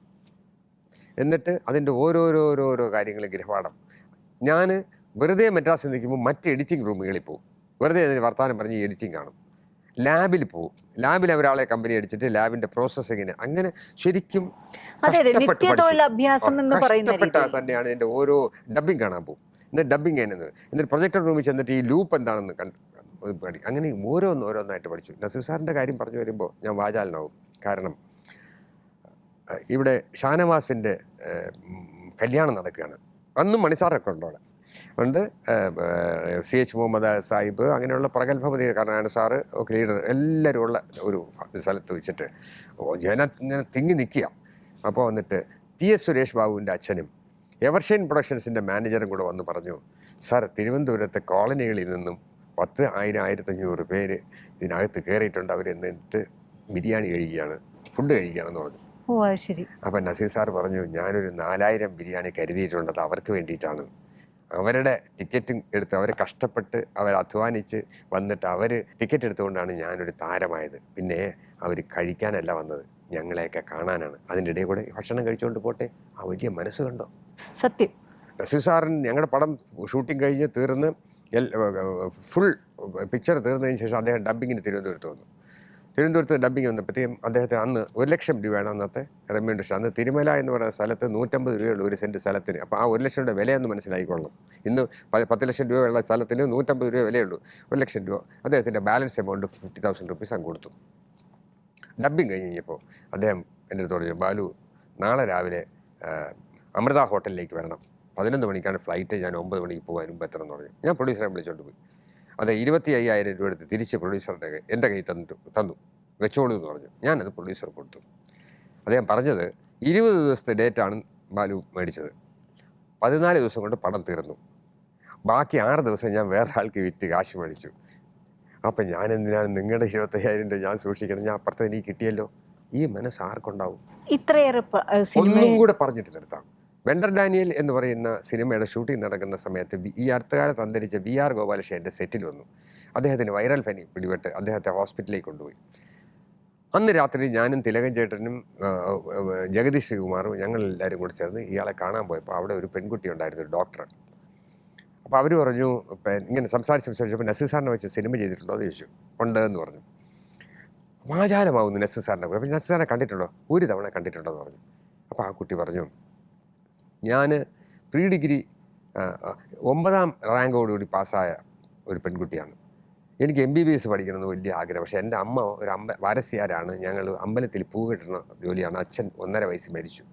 എന്നിട്ട് അതിൻ്റെ ഓരോരോ കാര്യങ്ങൾ ഗൃഹപാഠം. ഞാൻ വെറുതെ മദ്രാസിൽ നിൽക്കുമ്പോൾ മറ്റ് എഡിറ്റിംഗ് റൂമുകളിൽ പോകും, വെറുതെ അതിന് വർത്തമാനം പറഞ്ഞ് എഡിറ്റിംഗ് കാണും. ലാബിൽ പോകും, ലാബിൽ ഒരാളെ കമ്പനി അടിച്ചിട്ട് ലാബിൻ്റെ പ്രോസസ്സിങ്ങിന് അങ്ങനെ ശരിക്കും കഷ്ടപ്പെട്ടാൽ തന്നെയാണ് എൻ്റെ ഓരോ ഡബ്ബിങ് കാണാൻ പോകും. എന്നിട്ട് ഡബ്ബിങ് ചെയ്യുന്നത്, എന്നിട്ട് പ്രൊജക്ടർ റൂമിൽ ചെന്നിട്ട് ഈ ലൂപ്പ് എന്താണെന്ന് പഠി, അങ്ങനെ ഓരോന്നായിട്ട് പഠിച്ചു. നസീർ സാറിൻ്റെ കാര്യം പറഞ്ഞു വരുമ്പോൾ ഞാൻ വാചാലനാവും. കാരണം ഇവിടെ ഷാനവാസിൻ്റെ കല്യാണം നടക്കുകയാണ്. അന്നും മണിസാറൊക്കെ ഉണ്ട് അവിടെ ഉണ്ട്, CH മുഹമ്മദ് സാഹിബ്, അങ്ങനെയുള്ള പ്രഗത്ഭപതി കാരണം സാറ് ഒക്കെ ലീഡർ എല്ലാവരും ഉള്ള ഒരു സ്ഥലത്ത് വെച്ചിട്ട് ജനം ഇങ്ങനെ തിങ്ങി നിൽക്കുക. അപ്പോൾ വന്നിട്ട് TS സുരേഷ് ബാബുവിൻ്റെ അച്ഛനും എവർഷൈൻ പ്രൊഡക്ഷൻസിൻ്റെ മാനേജറും കൂടെ വന്ന് പറഞ്ഞു, സാർ തിരുവനന്തപുരത്തെ കോളനികളിൽ നിന്നും 10,000-1,500 പേര് ഇതിനകത്ത് കയറിയിട്ടുണ്ട്, അവരെന്നിട്ട് ബിരിയാണി കഴിക്കുകയാണ്, ഫുഡ് കഴിക്കുകയാണെന്ന് പറഞ്ഞു. ശരി. അപ്പം നസീർ സാർ പറഞ്ഞു, ഞാനൊരു 4,000 ബിരിയാണി കരുതിയിട്ടുണ്ട്, അത് അവർക്ക് വേണ്ടിയിട്ടാണ്. അവരുടെ ടിക്കറ്റും എടുത്ത് അവർ കഷ്ടപ്പെട്ട് അവർ അധ്വാനിച്ച് വന്നിട്ട് അവർ ടിക്കറ്റ് എടുത്തുകൊണ്ടാണ് ഞാനൊരു താരമായത്. പിന്നെ അവർ കഴിക്കാനല്ല വന്നത്, ഞങ്ങളെയൊക്കെ കാണാനാണ്. അതിൻ്റെ ഇടയിൽ കൂടെ ഭക്ഷണം കഴിച്ചുകൊണ്ട് പോട്ടെ. ആ വലിയ മനസ്സ് കണ്ടോ? സത്യം. നസീർ സാറിന് ഞങ്ങളുടെ പടം ഷൂട്ടിംഗ് കഴിഞ്ഞ് തീർന്ന് ഫുൾ പിക്ചർ തീർന്നതിന് ശേഷം അദ്ദേഹം ഡബ്ബിങ്ങിന് തിരുവനന്തപുരത്ത് വന്നു. തിരുവനന്തപുരത്ത് ഡബ്ബിങ് വന്നപ്പോഴത്തേക്കും അദ്ദേഹത്തിന് അന്ന് 1,00,000 രൂപയാണ് അന്നത്തെ റെമ്യൂണറേഷൻ. അന്ന് തിരുമല എന്ന് പറയുന്ന സ്ഥലത്ത് 150 രൂപയുള്ള ഒരു സെൻറ്റ് സ്ഥലത്തിന്. അപ്പോൾ ആ 1,00,000 രൂപയുടെ വിലയൊന്ന് മനസ്സിലായിക്കൊള്ളണം. ഇന്ന് 10,00,000 രൂപയുള്ള സ്ഥലത്തിന് 150 രൂപ വിലയുള്ളൂ. 1,00,000 രൂപ അദ്ദേഹത്തിൻ്റെ ബാലൻസ് എമൗണ്ട് 50,000 റുപ്പീസ് അങ്ങ് കൊടുത്തു. ഡബ്ബിങ് കഴിഞ്ഞ് കഴിഞ്ഞപ്പോൾ അദ്ദേഹം എൻ്റെ അടുത്ത് പറഞ്ഞു, ബാലു നാളെ രാവിലെ അമൃത ഹോട്ടലിലേക്ക് വരണം, 11 മണിക്കാണ് ഫ്ലൈറ്റ്, ഞാൻ 9 മണിക്ക് പോകാൻ മുമ്പ് എത്തണം എന്ന് പറഞ്ഞു. ഞാൻ പ്രൊഡ്യൂസറെ വിളിച്ചുകൊണ്ട് പോയി. അത് 25,000 രൂപ എടുത്ത് തിരിച്ച് പ്രൊഡ്യൂസറുടെ എൻ്റെ കയ്യിൽ തന്നു, വെച്ചോളൂ എന്ന് പറഞ്ഞു. ഞാനത് പ്രൊഡ്യൂസർ കൊടുത്തു. അദ്ദേഹം പറഞ്ഞത് 20 ദിവസത്തെ ഡേറ്റാണ് ബാലു മേടിച്ചത്. 14 ദിവസം കൊണ്ട് പടം തീർന്നു. ബാക്കി 6 ദിവസം ഞാൻ വേറെ ആൾക്ക് വിറ്റ് കാശ് മേടിച്ചു. അപ്പം ഞാൻ എന്തിനാണ് നിങ്ങളുടെ 25,000 രൂപ ഞാൻ സൂക്ഷിക്കണം, ഞാൻ അപ്പുറത്ത് എനിക്ക് കിട്ടിയല്ലോ. ഈ മനസ്സ് ആർക്കുണ്ടാവും? ഇത്രയേറെ ഒന്നും കൂടെ പറഞ്ഞിട്ട് നിർത്താം. വെണ്ടർ ഡാനിയൽ എന്ന് പറയുന്ന സിനിമയുടെ ഷൂട്ടിംഗ് നടക്കുന്ന സമയത്ത് ഈ അടുത്തകാലത്ത് അന്തരിച്ച VR ഗോപാലകൃഷ്ണൻ എൻ്റെ സെറ്റിൽ വന്നു. അദ്ദേഹത്തിന് വൈറൽ പനി പിടിപെട്ട് അദ്ദേഹത്തെ ഹോസ്പിറ്റലിലേക്ക് കൊണ്ടുപോയി. അന്ന് രാത്രി ഞാനും തിലകൻ ചേട്ടനും ജഗദീഷ് ശ്രീകുമാറും ഞങ്ങളെല്ലാവരും കൂടി ചേർന്ന് ഇയാളെ കാണാൻ പോയപ്പോൾ അവിടെ ഒരു പെൺകുട്ടി ഉണ്ടായിരുന്നു, ഒരു ഡോക്ടർ. അപ്പോൾ അവർ പറഞ്ഞു, ഇങ്ങനെ സംസാരിച്ചപ്പോൾ നസീർ സാറിനെ വെച്ച് സിനിമ ചെയ്തിട്ടുണ്ടോ എന്ന് ചോദിച്ചു. ഉണ്ട് എന്ന് പറഞ്ഞു. വാചാലമാവുന്നു നസീർ സാറിനെ. അപ്പോൾ നസീർ സാറിനെ കണ്ടിട്ടുണ്ടോ? ഒരു തവണ കണ്ടിട്ടുണ്ടോ എന്ന് പറഞ്ഞു. അപ്പോൾ ആ കുട്ടി പറഞ്ഞു, ഞാൻ പ്രീ ഡിഗ്രി 9ാം റാങ്കോടുകൂടി പാസ്സായ ഒരു പെൺകുട്ടിയാണ്. എനിക്ക് MBBS പഠിക്കണമെന്ന് വലിയ ആഗ്രഹം. പക്ഷേ എൻ്റെ അമ്മ ഒരു വാരസ്യാരാണ്. ഞങ്ങൾ അമ്പലത്തിൽ പൂ കെട്ടുന്ന ജോലിയാണ്. അച്ഛൻ 1.5 വയസ്സ് മരിച്ചു.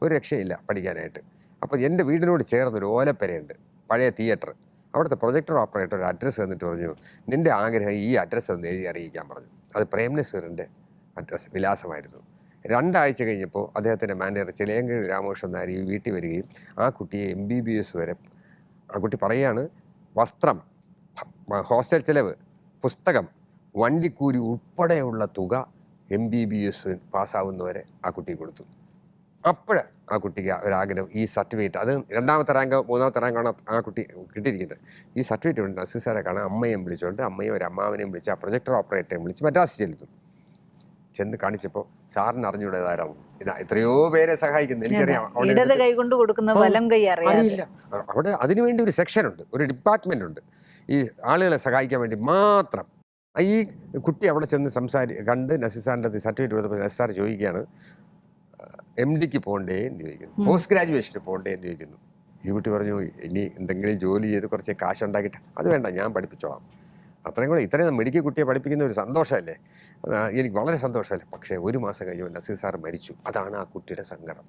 ഒരു രക്ഷയില്ല പഠിക്കാനായിട്ട്. അപ്പോൾ എൻ്റെ വീടിനോട് ചേർന്നൊരു ഓലപ്പരയുണ്ട്, പഴയ തിയേറ്റർ. അവിടുത്തെ പ്രൊജക്ടർ ഓപ്പറേറ്റർ ഒരു അഡ്രസ്സ് തന്നിട്ട് പറഞ്ഞു, നിൻ്റെ ആഗ്രഹം ഈ അഡ്രസ്സ് ഒന്ന് എഴുതി അറിയിക്കാൻ പറഞ്ഞു. അത് പ്രേം നസീറിൻ്റെ അഡ്രസ്സ് വിലാസമായിരുന്നു. 2 ആഴ്ച കഴിഞ്ഞപ്പോൾ അദ്ദേഹത്തിൻ്റെ മാനേജർ ചിലയങ്കി രാമകൃഷ്ണൻ നായർ ഈ വീട്ടിൽ വരികയും ആ കുട്ടിയെ MBBS വരെ, ആ കുട്ടി പറയുകയാണ്, വസ്ത്രം, ഹോസ്റ്റൽ ചിലവ്, പുസ്തകം, വണ്ടിക്കൂലി ഉൾപ്പെടെയുള്ള തുക MBBS പാസ്സാവുന്നവരെ ആ കുട്ടിക്ക് കൊടുത്തു. അപ്പോൾ ആ കുട്ടിക്ക് ഒരാഗ്രഹം, ഈ സർട്ടിഫിക്കറ്റ്, അത് 2ാമത്തെ റാങ്കോ 3ാമത്തെ റാങ്കാണ് ആ കുട്ടി കിട്ടിയിരിക്കുന്നത്. ഈ സർട്ടിഫിക്കറ്റ് കൊണ്ട് നസീർ സാറെ കാണാൻ അമ്മയും വിളിച്ചുകൊണ്ട് അമ്മയും ഒരു അമ്മാവനെയും വിളിച്ച് ആ പ്രൊജക്ടർ ഓപ്പറേറ്ററെയും വിളിച്ച് മദ്രാസ് ചെന്ന് കാണിച്ചപ്പോൾ സാറിന് അറിഞ്ഞുകൂടേതാരാണ് ഇതാ എത്രയോ പേരെ സഹായിക്കുന്നു. എനിക്കറിയാം, ഇടത് കൈ കൊണ്ട് കൊടുക്കുന്ന വലം കൈ അറിയില്ല. അവിടെ അതിനുവേണ്ടി ഒരു സെക്ഷനുണ്ട്, ഒരു ഡിപ്പാർട്ട്മെൻ്റ് ഉണ്ട് ഈ ആളുകളെ സഹായിക്കാൻ വേണ്ടി മാത്രം. ഈ കുട്ടി അവിടെ ചെന്ന് കണ്ട് നസീർ സാറിൻ്റെ സർട്ടിഫിക്കറ്റ് കൊടുത്തപ്പോൾ നസീർ സാർ ചോദിക്കുകയാണ്, MDക്ക് പോകണ്ടേ എന്ന് ചോദിക്കുന്നു, പോസ്റ്റ് ഗ്രാജുവേഷന് പോകണ്ടേ എന്ന് ചോദിക്കുന്നു. ഈ കുട്ടി പറഞ്ഞു, ഇനി എന്തെങ്കിലും ജോലി ചെയ്ത് കുറച്ച് കാശുണ്ടാക്കിയിട്ട് അത് വേണ്ട, ഞാൻ പഠിപ്പിച്ചോളാം. അത്രയും കൂടെ ഇത്രയും മെഡിക്കൽ കുട്ടിയെ പഠിപ്പിക്കുന്ന ഒരു സന്തോഷമല്ലേ, എനിക്ക് വളരെ സന്തോഷമല്ലേ. പക്ഷേ 1 മാസം കഴിഞ്ഞപ്പോൾ നസീർ സാർ മരിച്ചു. അതാണ് ആ കുട്ടിയുടെ സങ്കടം.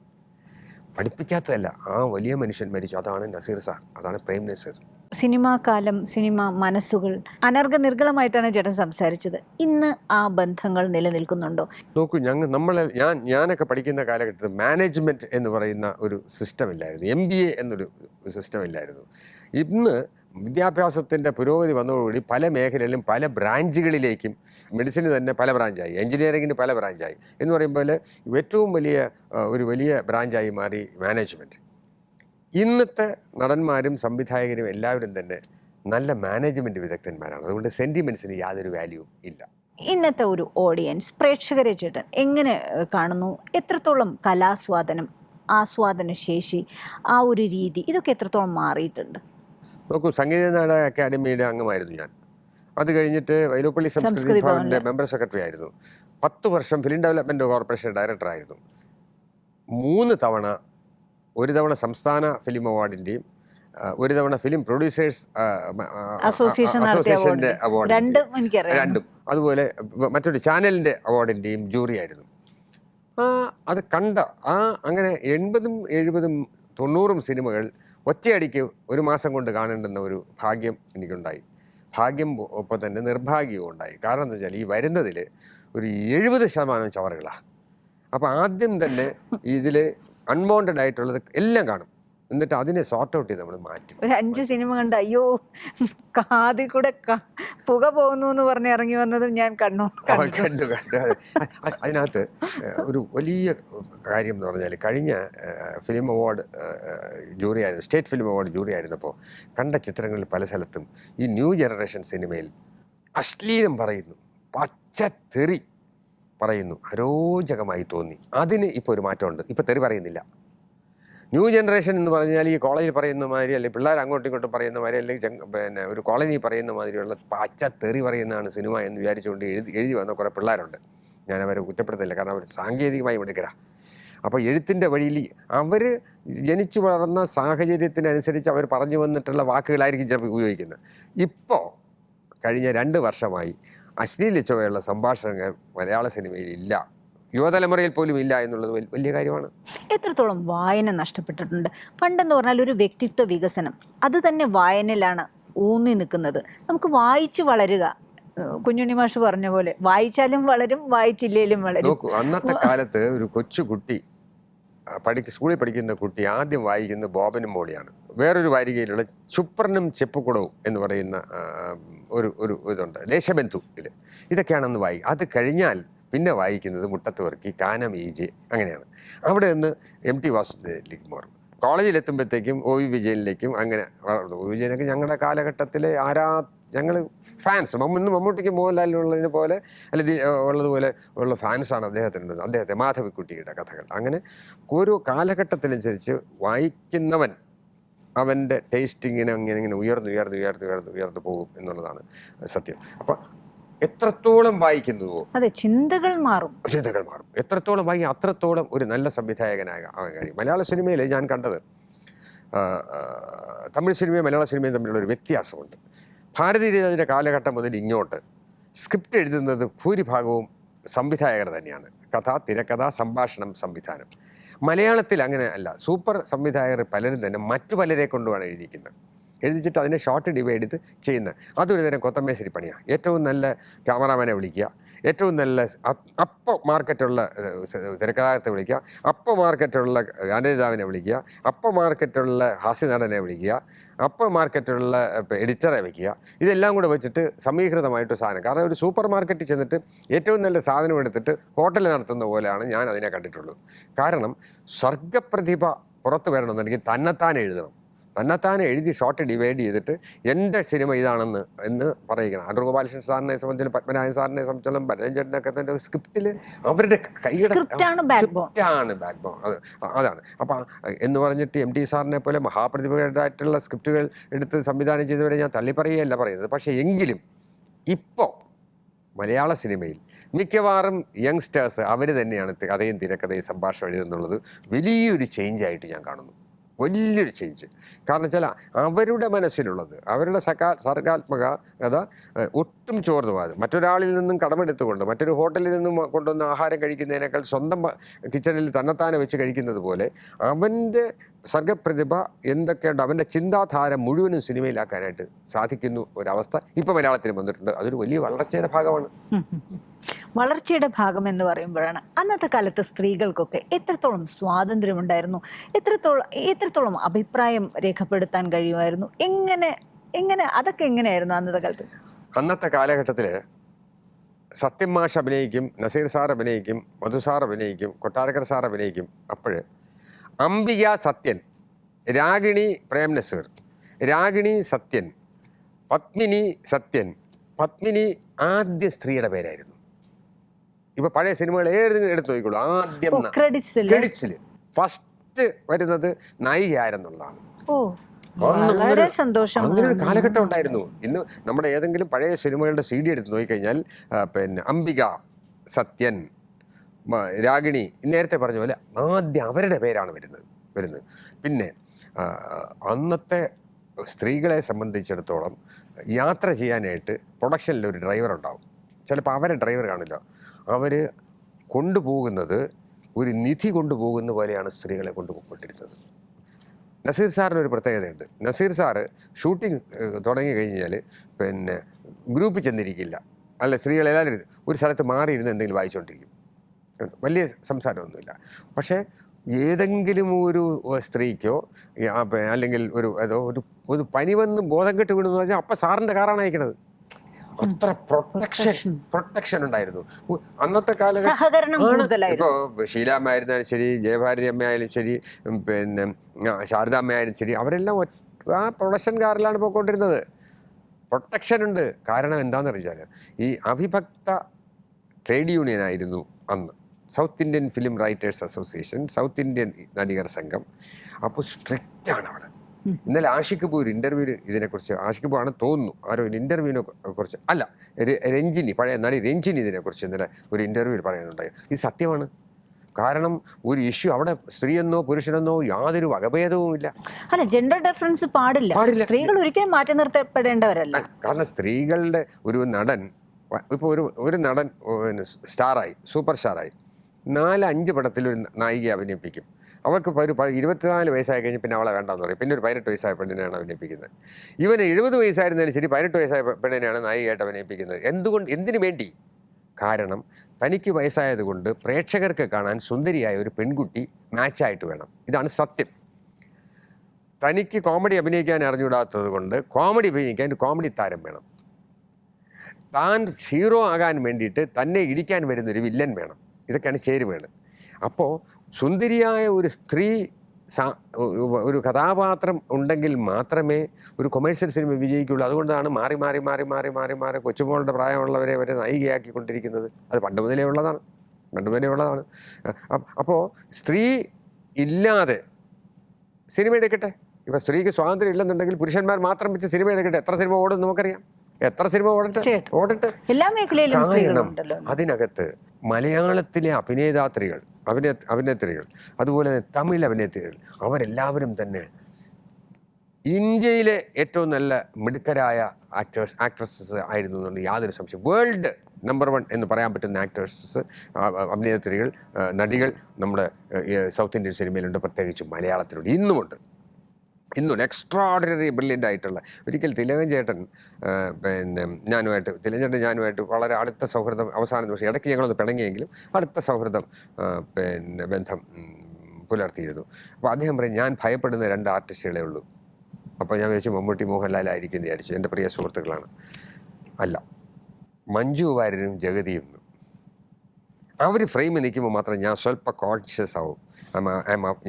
പഠിപ്പിക്കാത്തതല്ല, ആ വലിയ മനുഷ്യൻ മരിച്ചു. അതാണ് നസീർ സാർ, അതാണ് പ്രേം നസീർ. സിനിമാ കാലം, സിനിമ മനസ്സുകൾ, നിർഗളമായിട്ടാണ് ചേട്ടൻ സംസാരിച്ചത്. ഇന്ന് ആ ബന്ധങ്ങൾ നിലനിൽക്കുന്നുണ്ടോ? നോക്കൂ, ഞാനൊക്കെ പഠിക്കുന്ന കാലഘട്ടത്തിൽ മാനേജ്മെൻറ്റ് എന്ന് പറയുന്ന ഒരു സിസ്റ്റം ഇല്ലായിരുന്നു, MBA എന്നൊരു സിസ്റ്റം ഇല്ലായിരുന്നു. ഇന്ന് വിദ്യാഭ്യാസത്തിൻ്റെ പുരോഗതി വന്നതോടുകൂടി പല മേഖലയിലും പല ബ്രാഞ്ചുകളിലേക്കും, മെഡിസിന് തന്നെ പല ബ്രാഞ്ചായി, എഞ്ചിനീയറിങ്ങിന് പല ബ്രാഞ്ചായി എന്ന് പറയുമ്പോൾ ഏറ്റവും വലിയ ബ്രാഞ്ചായി മാറി മാനേജ്മെൻറ്റ്. ഇന്നത്തെ നടന്മാരും സംവിധായകരും എല്ലാവരും തന്നെ നല്ല മാനേജ്മെൻറ്റ് വിദഗ്ധന്മാരാണ്. അതുകൊണ്ട് സെൻറ്റിമെൻറ്റ്സിന് യാതൊരു വാല്യൂവും ഇല്ല. ഇന്നത്തെ ഒരു ഓഡിയൻസ്, പ്രേക്ഷകരെ ചേട്ടൻ എങ്ങനെ കാണുന്നു? എത്രത്തോളം ആസ്വാദന ശേഷി, ആ ഒരു രീതി, ഇതൊക്കെ എത്രത്തോളം മാറിയിട്ടുണ്ട്? നോക്കൂ, സംഗീത നാടക അക്കാദമിയുടെ അംഗമായിരുന്നു ഞാൻ. അത് കഴിഞ്ഞിട്ട് വൈലോപ്പള്ളി സംസ്കൃതി ഭവൻ്റെ മെമ്പർ സെക്രട്ടറി ആയിരുന്നു. 10 വർഷം ഫിലിം ഡെവലപ്മെൻറ്റ് കോർപ്പറേഷൻ ഡയറക്ടറായിരുന്നു. 3 തവണ, ഒരു തവണ സംസ്ഥാന ഫിലിം അവാർഡിൻ്റെയും ഒരു തവണ ഫിലിം പ്രൊഡ്യൂസേഴ്സ് അസോസിയേഷൻ്റെ അവാർഡ്, രണ്ടും. അതുപോലെ മറ്റൊരു ചാനലിൻ്റെ അവാർഡിൻ്റെയും ജൂറിയായിരുന്നു. അത് അങ്ങനെ 80, 70, 90 സിനിമകൾ ഒറ്റയടിക്ക് 1 മാസം കൊണ്ട് കാണേണ്ടുന്ന ഒരു ഭാഗ്യം എനിക്കുണ്ടായി. ഭാഗ്യം ഒപ്പം തന്നെ നിർഭാഗ്യവും ഉണ്ടായി. കാരണം എന്താ വെച്ചാൽ, ഈ വരുന്നതിൽ ഒരു 70% ചവറുകളാണ്. അപ്പോൾ ആദ്യം തന്നെ ഇതിൽ അൺവാണ്ടഡ് ആയിട്ടുള്ളത് എല്ലാം കാണും. എന്നിട്ട് അതിനെ സോർട്ട് ഔട്ട് ചെയ്ത് നമ്മൾ മാറ്റും. ഒരു 5 സിനിമ കണ്ട് അയ്യോ കാതിൽ കൂടെ പുക പോകുന്നു എന്ന് പറഞ്ഞ് ഇറങ്ങി വന്നതും ഞാൻ കണ്ടു. അതിനകത്ത് ഒരു വലിയ കാര്യം എന്ന് പറഞ്ഞാൽ, കഴിഞ്ഞ ഫിലിം അവാർഡ് ജൂറി ആയിരുന്നു, സ്റ്റേറ്റ് ഫിലിം അവാർഡ് ജൂറി ആയിരുന്നപ്പോൾ കണ്ട ചിത്രങ്ങളിൽ പല സ്ഥലത്തും ഈ ന്യൂ ജനറേഷൻ സിനിമയിൽ അശ്ലീലം പറയുന്നു, പച്ചത്തെറി പറയുന്നു, അരോചകമായി തോന്നി. അതിന് ഇപ്പോൾ ഒരു മാറ്റമുണ്ട്. ഇപ്പോൾ തെറി പറയുന്നില്ല. ന്യൂ ജനറേഷൻ എന്ന് പറഞ്ഞാൽ ഈ കോളേജിൽ പറയുന്ന മാതിരി, അല്ലെങ്കിൽ പിള്ളേർ അങ്ങോട്ടും ഇങ്ങോട്ടും പറയുന്ന മാതിരി, അല്ലെങ്കിൽ ഒരു കോളനി പറയുന്ന മാതിരിയുള്ള പച്ചത്തെറി പറയുന്നതാണ് സിനിമ എന്ന് വിചാരിച്ചുകൊണ്ട് എഴുതി വന്ന കുറേ പിള്ളേരുണ്ട്. ഞാൻ അവരെ കുറ്റപ്പെടുത്തില്ല, കാരണം അവർ സാങ്കേതികമായി മിടുക്കരാണ്. അപ്പോൾ എഴുത്തിൻ്റെ വഴിയിൽ അവർ ജനിച്ചു വളർന്ന സാഹചര്യത്തിനനുസരിച്ച് അവർ പറഞ്ഞു വന്നിട്ടുള്ള വാക്കുകളായിരിക്കും ചിലപ്പോൾ ഉപയോഗിക്കുന്നത്. ഇപ്പോൾ കഴിഞ്ഞ 2 വർഷമായി അശ്ലീല ചുവയുള്ള സംഭാഷണങ്ങൾ മലയാള സിനിമയിൽ ഇല്ല, യുവതലമുറയിൽ പോലും ഇല്ല എന്നുള്ളത് വലിയ കാര്യമാണ്. എത്രത്തോളം വായന നഷ്ടപ്പെട്ടിട്ടുണ്ട്? പണ്ടെന്ന് പറഞ്ഞാൽ ഒരു വ്യക്തിത്വ വികസനം അത് തന്നെ വായനയിലാണ് ഊന്നി നിൽക്കുന്നത്. നമുക്ക് വായിച്ചു വളരുക, കുഞ്ഞുണ്ണി മാഷ് പറഞ്ഞ പോലെ, വായിച്ചാലും വളരും, വായിച്ചില്ലേലും വളരും. നോക്കൂ, അന്നത്തെ കാലത്ത് ഒരു കൊച്ചുകുട്ടി സ്കൂളിൽ പഠിക്കുന്ന കുട്ടി ആദ്യം വായിക്കുന്നത് ബോബനും മോളിയാണ്. വേറൊരു വാരികയിലുള്ള ചുപ്രനും ചെപ്പുകുടവും എന്ന് പറയുന്ന ഒരു ഇതുണ്ട്, ദേശബന്ധു. ഇതൊക്കെയാണെന്ന് അത് കഴിഞ്ഞാൽ പിന്നെ വായിക്കുന്നത് മുട്ടത്ത് വർക്കി, കാനം ഈജെ, അങ്ങനെയാണ്. അവിടെ നിന്ന് MT വാസുദേവനിലേക്ക് മാറും. കോളേജിലെത്തുമ്പോഴത്തേക്കും OV വിജയനിലേക്കും അങ്ങനെ വളർന്നു. OV വിജയനൊക്കെ ഞങ്ങളുടെ കാലഘട്ടത്തിലെ ഞങ്ങൾ ഫാൻസ്, മമ്മൂട്ടിക്ക് മോഹൻലാലിനുള്ളതിനെ പോലെ ഉള്ളതുപോലെ ഉള്ള ഫാൻസാണ് അദ്ദേഹത്തെ മാധവിക്കുട്ടിയുടെ കഥകൾ. അങ്ങനെ ഓരോ കാലഘട്ടത്തിനനുസരിച്ച് വായിക്കുന്നവൻ അവൻ്റെ ടേസ്റ്റിങ്ങിന് ഇങ്ങനെ ഉയർന്നു പോകും എന്നുള്ളതാണ് സത്യം. അപ്പം എത്രത്തോളം വായിക്കുന്നുവോ ചിന്തകൾ മാറും. എത്രത്തോളം വായിക്കും അത്രത്തോളം ഒരു നല്ല സംവിധായകനാകാൻ കഴിയും. മലയാള സിനിമയിൽ ഞാൻ കണ്ടത്, തമിഴ് സിനിമയും മലയാള സിനിമയും തമ്മിലുള്ളൊരു വ്യത്യാസമുണ്ട്. ഭാരതീയരാജയുടെ കാലഘട്ടം മുതൽ ഇങ്ങോട്ട് സ്ക്രിപ്റ്റ് എഴുതുന്നത് ഭൂരിഭാഗവും സംവിധായകർ തന്നെയാണ്. കഥ, തിരക്കഥ, സംഭാഷണം, സംവിധാനം. മലയാളത്തിൽ അങ്ങനെ അല്ല. സൂപ്പർ സംവിധായകർ പലരും തന്നെ മറ്റു പലരെ കൊണ്ടുമാണ് എഴുതിച്ചിട്ട് അതിനെ ഷോർട്ട് ഡിവൈഡ് ചെയ്ത് ചെയ്യുന്നത്. അതൊരു തരം കൊത്തമേശ്ശേരി പണിയാണ്. ഏറ്റവും നല്ല ക്യാമറാമാനെ വിളിക്കുക, ഏറ്റവും നല്ല അപ്പോൾ മാർക്കറ്റുള്ള തിരക്കഥാകൃത്തെ വിളിക്കുക, അപ്പോൾ മാർക്കറ്റുള്ള ഗാനരചാവിനെ വിളിക്കുക, അപ്പോൾ മാർക്കറ്റുള്ള ഹാസ്യനടനെ വിളിക്കുക, അപ്പോൾ മാർക്കറ്റുള്ള എഡിറ്ററെ വയ്ക്കുക. ഇതെല്ലാം കൂടെ വെച്ചിട്ട് സമീകൃതമായിട്ട് സാധനം. കാരണം ഒരു സൂപ്പർ മാർക്കറ്റിൽ ചെന്നിട്ട് ഏറ്റവും നല്ല സാധനം എടുത്തിട്ട് ഹോട്ടൽ നടത്തുന്ന പോലെയാണ് ഞാൻ അതിനെ കണ്ടിട്ടുള്ളത്. കാരണം സർഗപ്രതിഭ പുറത്ത് വരണമെന്നുണ്ടെങ്കിൽ തന്നെത്താനെ എഴുതണം. തന്നെത്താനെ എഴുതി ഷോർട്ട് ഡിവൈഡ് ചെയ്തിട്ട് എൻ്റെ സിനിമ ഇതാണെന്ന് പറയുകയാണ്. അടൂർ ഗോപാലകൃഷ്ണൻ സാറിനെ സംബന്ധിച്ചും പത്മനാഭൻ സാറിനെ സംബന്ധിച്ചും ഭരതൻ ചേട്ടനൊക്കെ തന്നെ സ്ക്രിപ്റ്റിൽ അവരുടെ കൈയുടെ സ്ക്രിപ്റ്റാണ് ബാക്ക് ബോൺ. അതാണ്. അപ്പം എന്ന് പറഞ്ഞിട്ട് MT സാറിനെ പോലെ മഹാപ്രതിഭകളായിട്ടുള്ള സ്ക്രിപ്റ്റുകൾ എടുത്ത് സംവിധാനം ചെയ്തവരെ ഞാൻ തള്ളിപ്പറയുകയല്ല പറയുന്നത്. പക്ഷേ എങ്കിലും ഇപ്പോൾ മലയാള സിനിമയിൽ മിക്കവാറും യങ്സ്റ്റേഴ്സ് അവർ തന്നെയാണ് കഥയും തിരക്കഥയും സംഭാഷണം എഴുതുന്നുള്ളത്. വലിയൊരു ചേഞ്ചായിട്ട് ഞാൻ കാണുന്നു, വലിയൊരു ചേഞ്ച്. കാരണം വെച്ചാൽ അവരുടെ മനസ്സിലുള്ളത്, അവരുടെ സർഗാത്മകത ഒട്ടും ചോർന്നു പോകാതെ മറ്റൊരാളിൽ നിന്നും കടമെടുത്തുകൊണ്ട് മറ്റൊരു ഹോട്ടലിൽ നിന്നും കൊണ്ടുവന്ന് ആഹാരം കഴിക്കുന്നതിനേക്കാൾ സ്വന്തം കിച്ചണിൽ തന്നെത്താനെ വെച്ച് കഴിക്കുന്നത് പോലെ അവൻ്റെ സർഗപ്രതിഭ എന്തൊക്കെയുണ്ട്, അവൻ്റെ ചിന്താധാര മുഴുവനും സിനിമയിലാക്കാനായിട്ട് സാധിക്കുന്നു ഒരവസ്ഥ ഇപ്പോൾ മലയാളത്തിൽ വന്നിട്ടുണ്ട്. അതൊരു വലിയ വളർച്ചയുടെ ഭാഗമാണ്. വളർച്ചയുടെ ഭാഗം എന്ന് പറയുമ്പോഴാണ് അന്നത്തെ കാലത്ത് സ്ത്രീകൾക്കൊക്കെ എത്രത്തോളം സ്വാതന്ത്ര്യമുണ്ടായിരുന്നു, എത്രത്തോളം അഭിപ്രായം രേഖപ്പെടുത്താൻ കഴിയുമായിരുന്നു, എങ്ങനെ അതൊക്കെ എങ്ങനെയായിരുന്നു അന്നത്തെ കാലത്ത്? അന്നത്തെ കാലഘട്ടത്തിൽ സത്യം മാഷ് അഭിനയിക്കും, നസീർ സാർ അഭിനയിക്കും, മധു സാർ അഭിനയിക്കും, കൊട്ടാരക്കര സാർ അഭിനയിക്കും. അപ്പോൾ അംബിക സത്യൻ, രാഗിണി പ്രേം നസീർ, രാഗിണി സത്യൻ, പത്മിനി സത്യൻ. പത്മിനി ആദ്യ സ്ത്രീയുടെ പേരായിരുന്നു. ഇപ്പൊ പഴയ സിനിമകൾ ഏതെങ്കിലും എടുത്തു നോക്കിക്കോളൂ, ആദ്യം ക്രെഡിറ്റ്സിൽ ഫസ്റ്റ് വരുന്നത് നായികയാരെന്നുള്ളതാണ്. വളരെ സന്തോഷം. അങ്ങനെ ഒരു കാലഘട്ടം ഉണ്ടായിരുന്നു. ഇന്ന് നമ്മുടെ ഏതെങ്കിലും പഴയ സിനിമകളുടെ CD എടുത്ത് നോക്കിക്കഴിഞ്ഞാൽ പിന്നെ അംബിക സത്യൻ, രാഗിണി, നേരത്തെ പറഞ്ഞ പോലെ ആദ്യം അവരുടെ പേരാണ് വരുന്നത്. പിന്നെ അന്നത്തെ സ്ത്രീകളെ സംബന്ധിച്ചിടത്തോളം യാത്ര ചെയ്യാനായിട്ട് പ്രൊഡക്ഷനിൽ ഒരു ഡ്രൈവർ ഉണ്ടാവും. ചിലപ്പോൾ അവരെ ഡ്രൈവർ കാണില്ല, അവർ കൊണ്ടുപോകുന്നത് ഒരു നിധി കൊണ്ടുപോകുന്ന പോലെയാണ് സ്ത്രീകളെ കൊണ്ടുപോയിക്കൊണ്ടിരുന്നത്. നസീർ സാറിനൊരു പ്രത്യേകതയുണ്ട്. നസീർ സാറ് ഷൂട്ടിംഗ് തുടങ്ങി കഴിഞ്ഞാൽ പിന്നെ ഗ്രൂപ്പിൽ ചെന്നിരിക്കില്ല, അല്ല സ്ത്രീകളെല്ലാവരും ഒരു സ്ഥലത്ത് മാറിയിരുന്ന് എന്തെങ്കിലും വായിച്ചുകൊണ്ടിരിക്കും. വലിയ സംസാരമൊന്നുമില്ല. പക്ഷേ ഏതെങ്കിലും ഒരു സ്ത്രീക്കോ അല്ലെങ്കിൽ ഒരു പനി വന്ന് ബോധം കെട്ട് വീണെന്ന് വെച്ചാൽ അപ്പം സാറിൻ്റെ കാറാണ് അയക്കണത്. അത്ര പ്രൊട്ടക്ഷൻ ഉണ്ടായിരുന്നു അന്നത്തെ കാലഘട്ടം. ഇപ്പോൾ ഷീലാമ്മ ആയിരുന്നാലും ശരി, ജയഭാരതി അമ്മ ആയാലും ശരി, പിന്നെ ശാരദാമ്മ ആയാലും ശരി, അവരെല്ലാം ആ പ്രൊഡക്ഷൻ കാറിലാണ് പോയിക്കൊണ്ടിരുന്നത്. പ്രൊട്ടക്ഷൻ ഉണ്ട്. കാരണം എന്താണെന്ന് അറിയിച്ചാൽ ഈ അവിഭക്ത ട്രേഡ് യൂണിയൻ ആയിരുന്നു അന്ന്. South Indian film writers association, south Indian Nadigar സംഘം. അപ്പോൾ സ്ട്രിക്റ്റാണ് അവിടെ. ഇന്നലെ ആഷിഖ് ഒരു ഇൻ്റർവ്യൂവിൽ ഇതിനെക്കുറിച്ച്, ആഷിഖ് ആണ് തോന്നുന്നു, ആരോ ഒരു ഇൻ്റർവ്യൂവിനെ കുറിച്ച് അല്ല, രഞ്ജിനി, പഴയ നടി രഞ്ജിനി ഇതിനെക്കുറിച്ച് ഇന്നലെ ഒരു ഇൻ്റർവ്യൂവിൽ പറയാനുണ്ടായി. ഇത് സത്യമാണ്. കാരണം ഒരു ഇഷ്യൂ അവിടെ സ്ത്രീയെന്നോ പുരുഷനെന്നോ യാതൊരു വകഭേദവുമില്ല. അല്ല, ജെൻഡർ ഡിഫറൻസ് പാടില്ല. സ്ത്രീകൾ ഒരിക്കലും മാറ്റി നിർത്തപ്പെടേണ്ടവരല്ല. കാരണം സ്ത്രീകളുടെ ഒരു നടൻ, ഇപ്പോൾ ഒരു നടൻ സ്റ്റാറായി, സൂപ്പർ സ്റ്റാറായി, 4-5 പടത്തിലൊരു നായികയെ അഭിനയിപ്പിക്കും. അവർക്ക് ഒരു 24 വയസ്സായി കഴിഞ്ഞ് പിന്നെ അവളെ വേണ്ടാന്ന് പറയും. പിന്നെ ഒരു 18 വയസ്സായ പെണ്ണിനെയാണ് അഭിനയിപ്പിക്കുന്നത്. ഇവന് 70 വയസ്സായിരുന്നാലും ശരി 18 വയസ്സായ പെണ്ണിനെയാണ് നായികയായിട്ട് അഭിനയിപ്പിക്കുന്നത്. എന്തിനു വേണ്ടി? കാരണം തനിക്ക് വയസ്സായതുകൊണ്ട് പ്രേക്ഷകർക്ക് കാണാൻ സുന്ദരിയായ ഒരു പെൺകുട്ടി മാച്ചായിട്ട് വേണം. ഇതാണ് സത്യം. തനിക്ക് കോമഡി അഭിനയിക്കാൻ അറിഞ്ഞുകൂടാത്തത് കൊണ്ട് കോമഡി അഭിനയിക്കാൻ ഒരു കോമഡി താരം വേണം. താൻ ഹീറോ ആകാൻ വേണ്ടിയിട്ട് തന്നെ ഇടിക്കാൻ വരുന്നൊരു വില്ലൻ വേണം. ഇതൊക്കെയാണ് ചേരുവകൾ. അപ്പോൾ സുന്ദരിയായ ഒരു സ്ത്രീ ഒരു കഥാപാത്രം ഉണ്ടെങ്കിൽ മാത്രമേ ഒരു കൊമേഴ്ഷ്യൽ സിനിമ വിജയിക്കുള്ളൂ. അതുകൊണ്ടാണ് മാറി മാറി മാറി മാറി മാറി മാറി കൊച്ചുമോളുടെ പ്രായമുള്ളവരെ വരെ നായികയാക്കിക്കൊണ്ടിരിക്കുന്നത്. അത് പണ്ട് മുതലേ ഉള്ളതാണ്. അപ്പോൾ സ്ത്രീ ഇല്ലാതെ സിനിമ എടുക്കട്ടെ. ഇപ്പോൾ സ്ത്രീക്ക് സ്വാതന്ത്ര്യം ഇല്ലെന്നുണ്ടെങ്കിൽ പുരുഷന്മാർ മാത്രം വെച്ച് സിനിമ എടുക്കട്ടെ. എത്ര സിനിമ ഓടും നമുക്കറിയാം. എത്ര സിനിമ ഓടട്ടെ. എല്ലാ മേഖലയിലും അതിനകത്ത് മലയാളത്തിലെ അഭിനേത്രികൾ, അതുപോലെ തമിഴ് അഭിനേത്രികൾ, അവരെല്ലാവരും തന്നെ ഇന്ത്യയിലെ ഏറ്റവും നല്ല മിടുക്കരായ ആക്ട്രസസ് ആയിരുന്നു എന്നുള്ളത് യാതൊരു സംശയം. വേൾഡ് നമ്പർ 1 എന്ന് പറയാൻ പറ്റുന്ന ആക്ട്രസസ്, അഭിനേത്രികൾ, നടികൾ നമ്മുടെ സൗത്ത് ഇന്ത്യൻ സിനിമയിലുണ്ട്, പ്രത്യേകിച്ച് മലയാളത്തിലുണ്ട്, ഇന്നുമുണ്ട്. ഇന്നൊരു എക്സ്ട്രാഡിനറി ബ്രില്യൻ്റ് ആയിട്ടുള്ള ഒരിക്കൽ തിലകൻ ചേട്ടൻ പിന്നെ ഞാനുമായിട്ട് വളരെ അടുത്ത സൗഹൃദം അവസാന നിമിഷം ഇടയ്ക്ക് ഞങ്ങളൊന്ന് പിണങ്ങിയെങ്കിലും അടുത്ത സൗഹൃദം പിന്നെ ബന്ധം പുലർത്തിയിരുന്നു. അപ്പോൾ അദ്ദേഹം പറയും, ഞാൻ ഭയപ്പെടുന്ന 2 ആർട്ടിസ്റ്റുകളേ ഉള്ളൂ. അപ്പോൾ ഞാൻ വിചാരിച്ചു മമ്മൂട്ടി മോഹൻലാലായിരിക്കും എന്ന് വിചാരിച്ചു. എൻ്റെ പ്രിയ സുഹൃത്തുക്കളാണ്. അല്ല, മഞ്ജു വാര്യരും ജഗതിയും. അവർ ഫ്രെയിമിൽ നിൽക്കുമ്പോൾ മാത്രം ഞാൻ സ്വല്പം കോൺഷ്യസ് ആവും.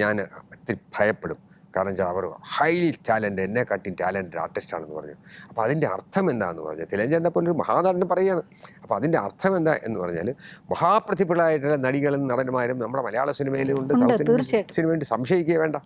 ഞാൻ ഒത്തിരി ഭയപ്പെടും. കാരണം വെച്ചാൽ അവർ ഹൈലി ടാലൻറ്റ്, എന്നെക്കാട്ടി ടാലൻറ്റഡ് ആർട്ടിസ്റ്റാണെന്ന് പറഞ്ഞു. അപ്പോൾ അതിൻ്റെ അർത്ഥം എന്താണെന്ന് പറഞ്ഞാൽ, തിലകൻ പോലെ ഒരു മഹാനടൻ പറയുകയാണ്. അപ്പോൾ അതിൻ്റെ അർത്ഥം എന്താ എന്ന് പറഞ്ഞാൽ, മഹാപ്രതിഭകളായിട്ടുള്ള നടികളും നടന്മാരും നമ്മുടെ മലയാള സിനിമയിലും ഉണ്ട്, സൗത്ത് ഇന്ത്യൻ സിനിമയുണ്ട്, സംശയിക്കുക വേണ്ട.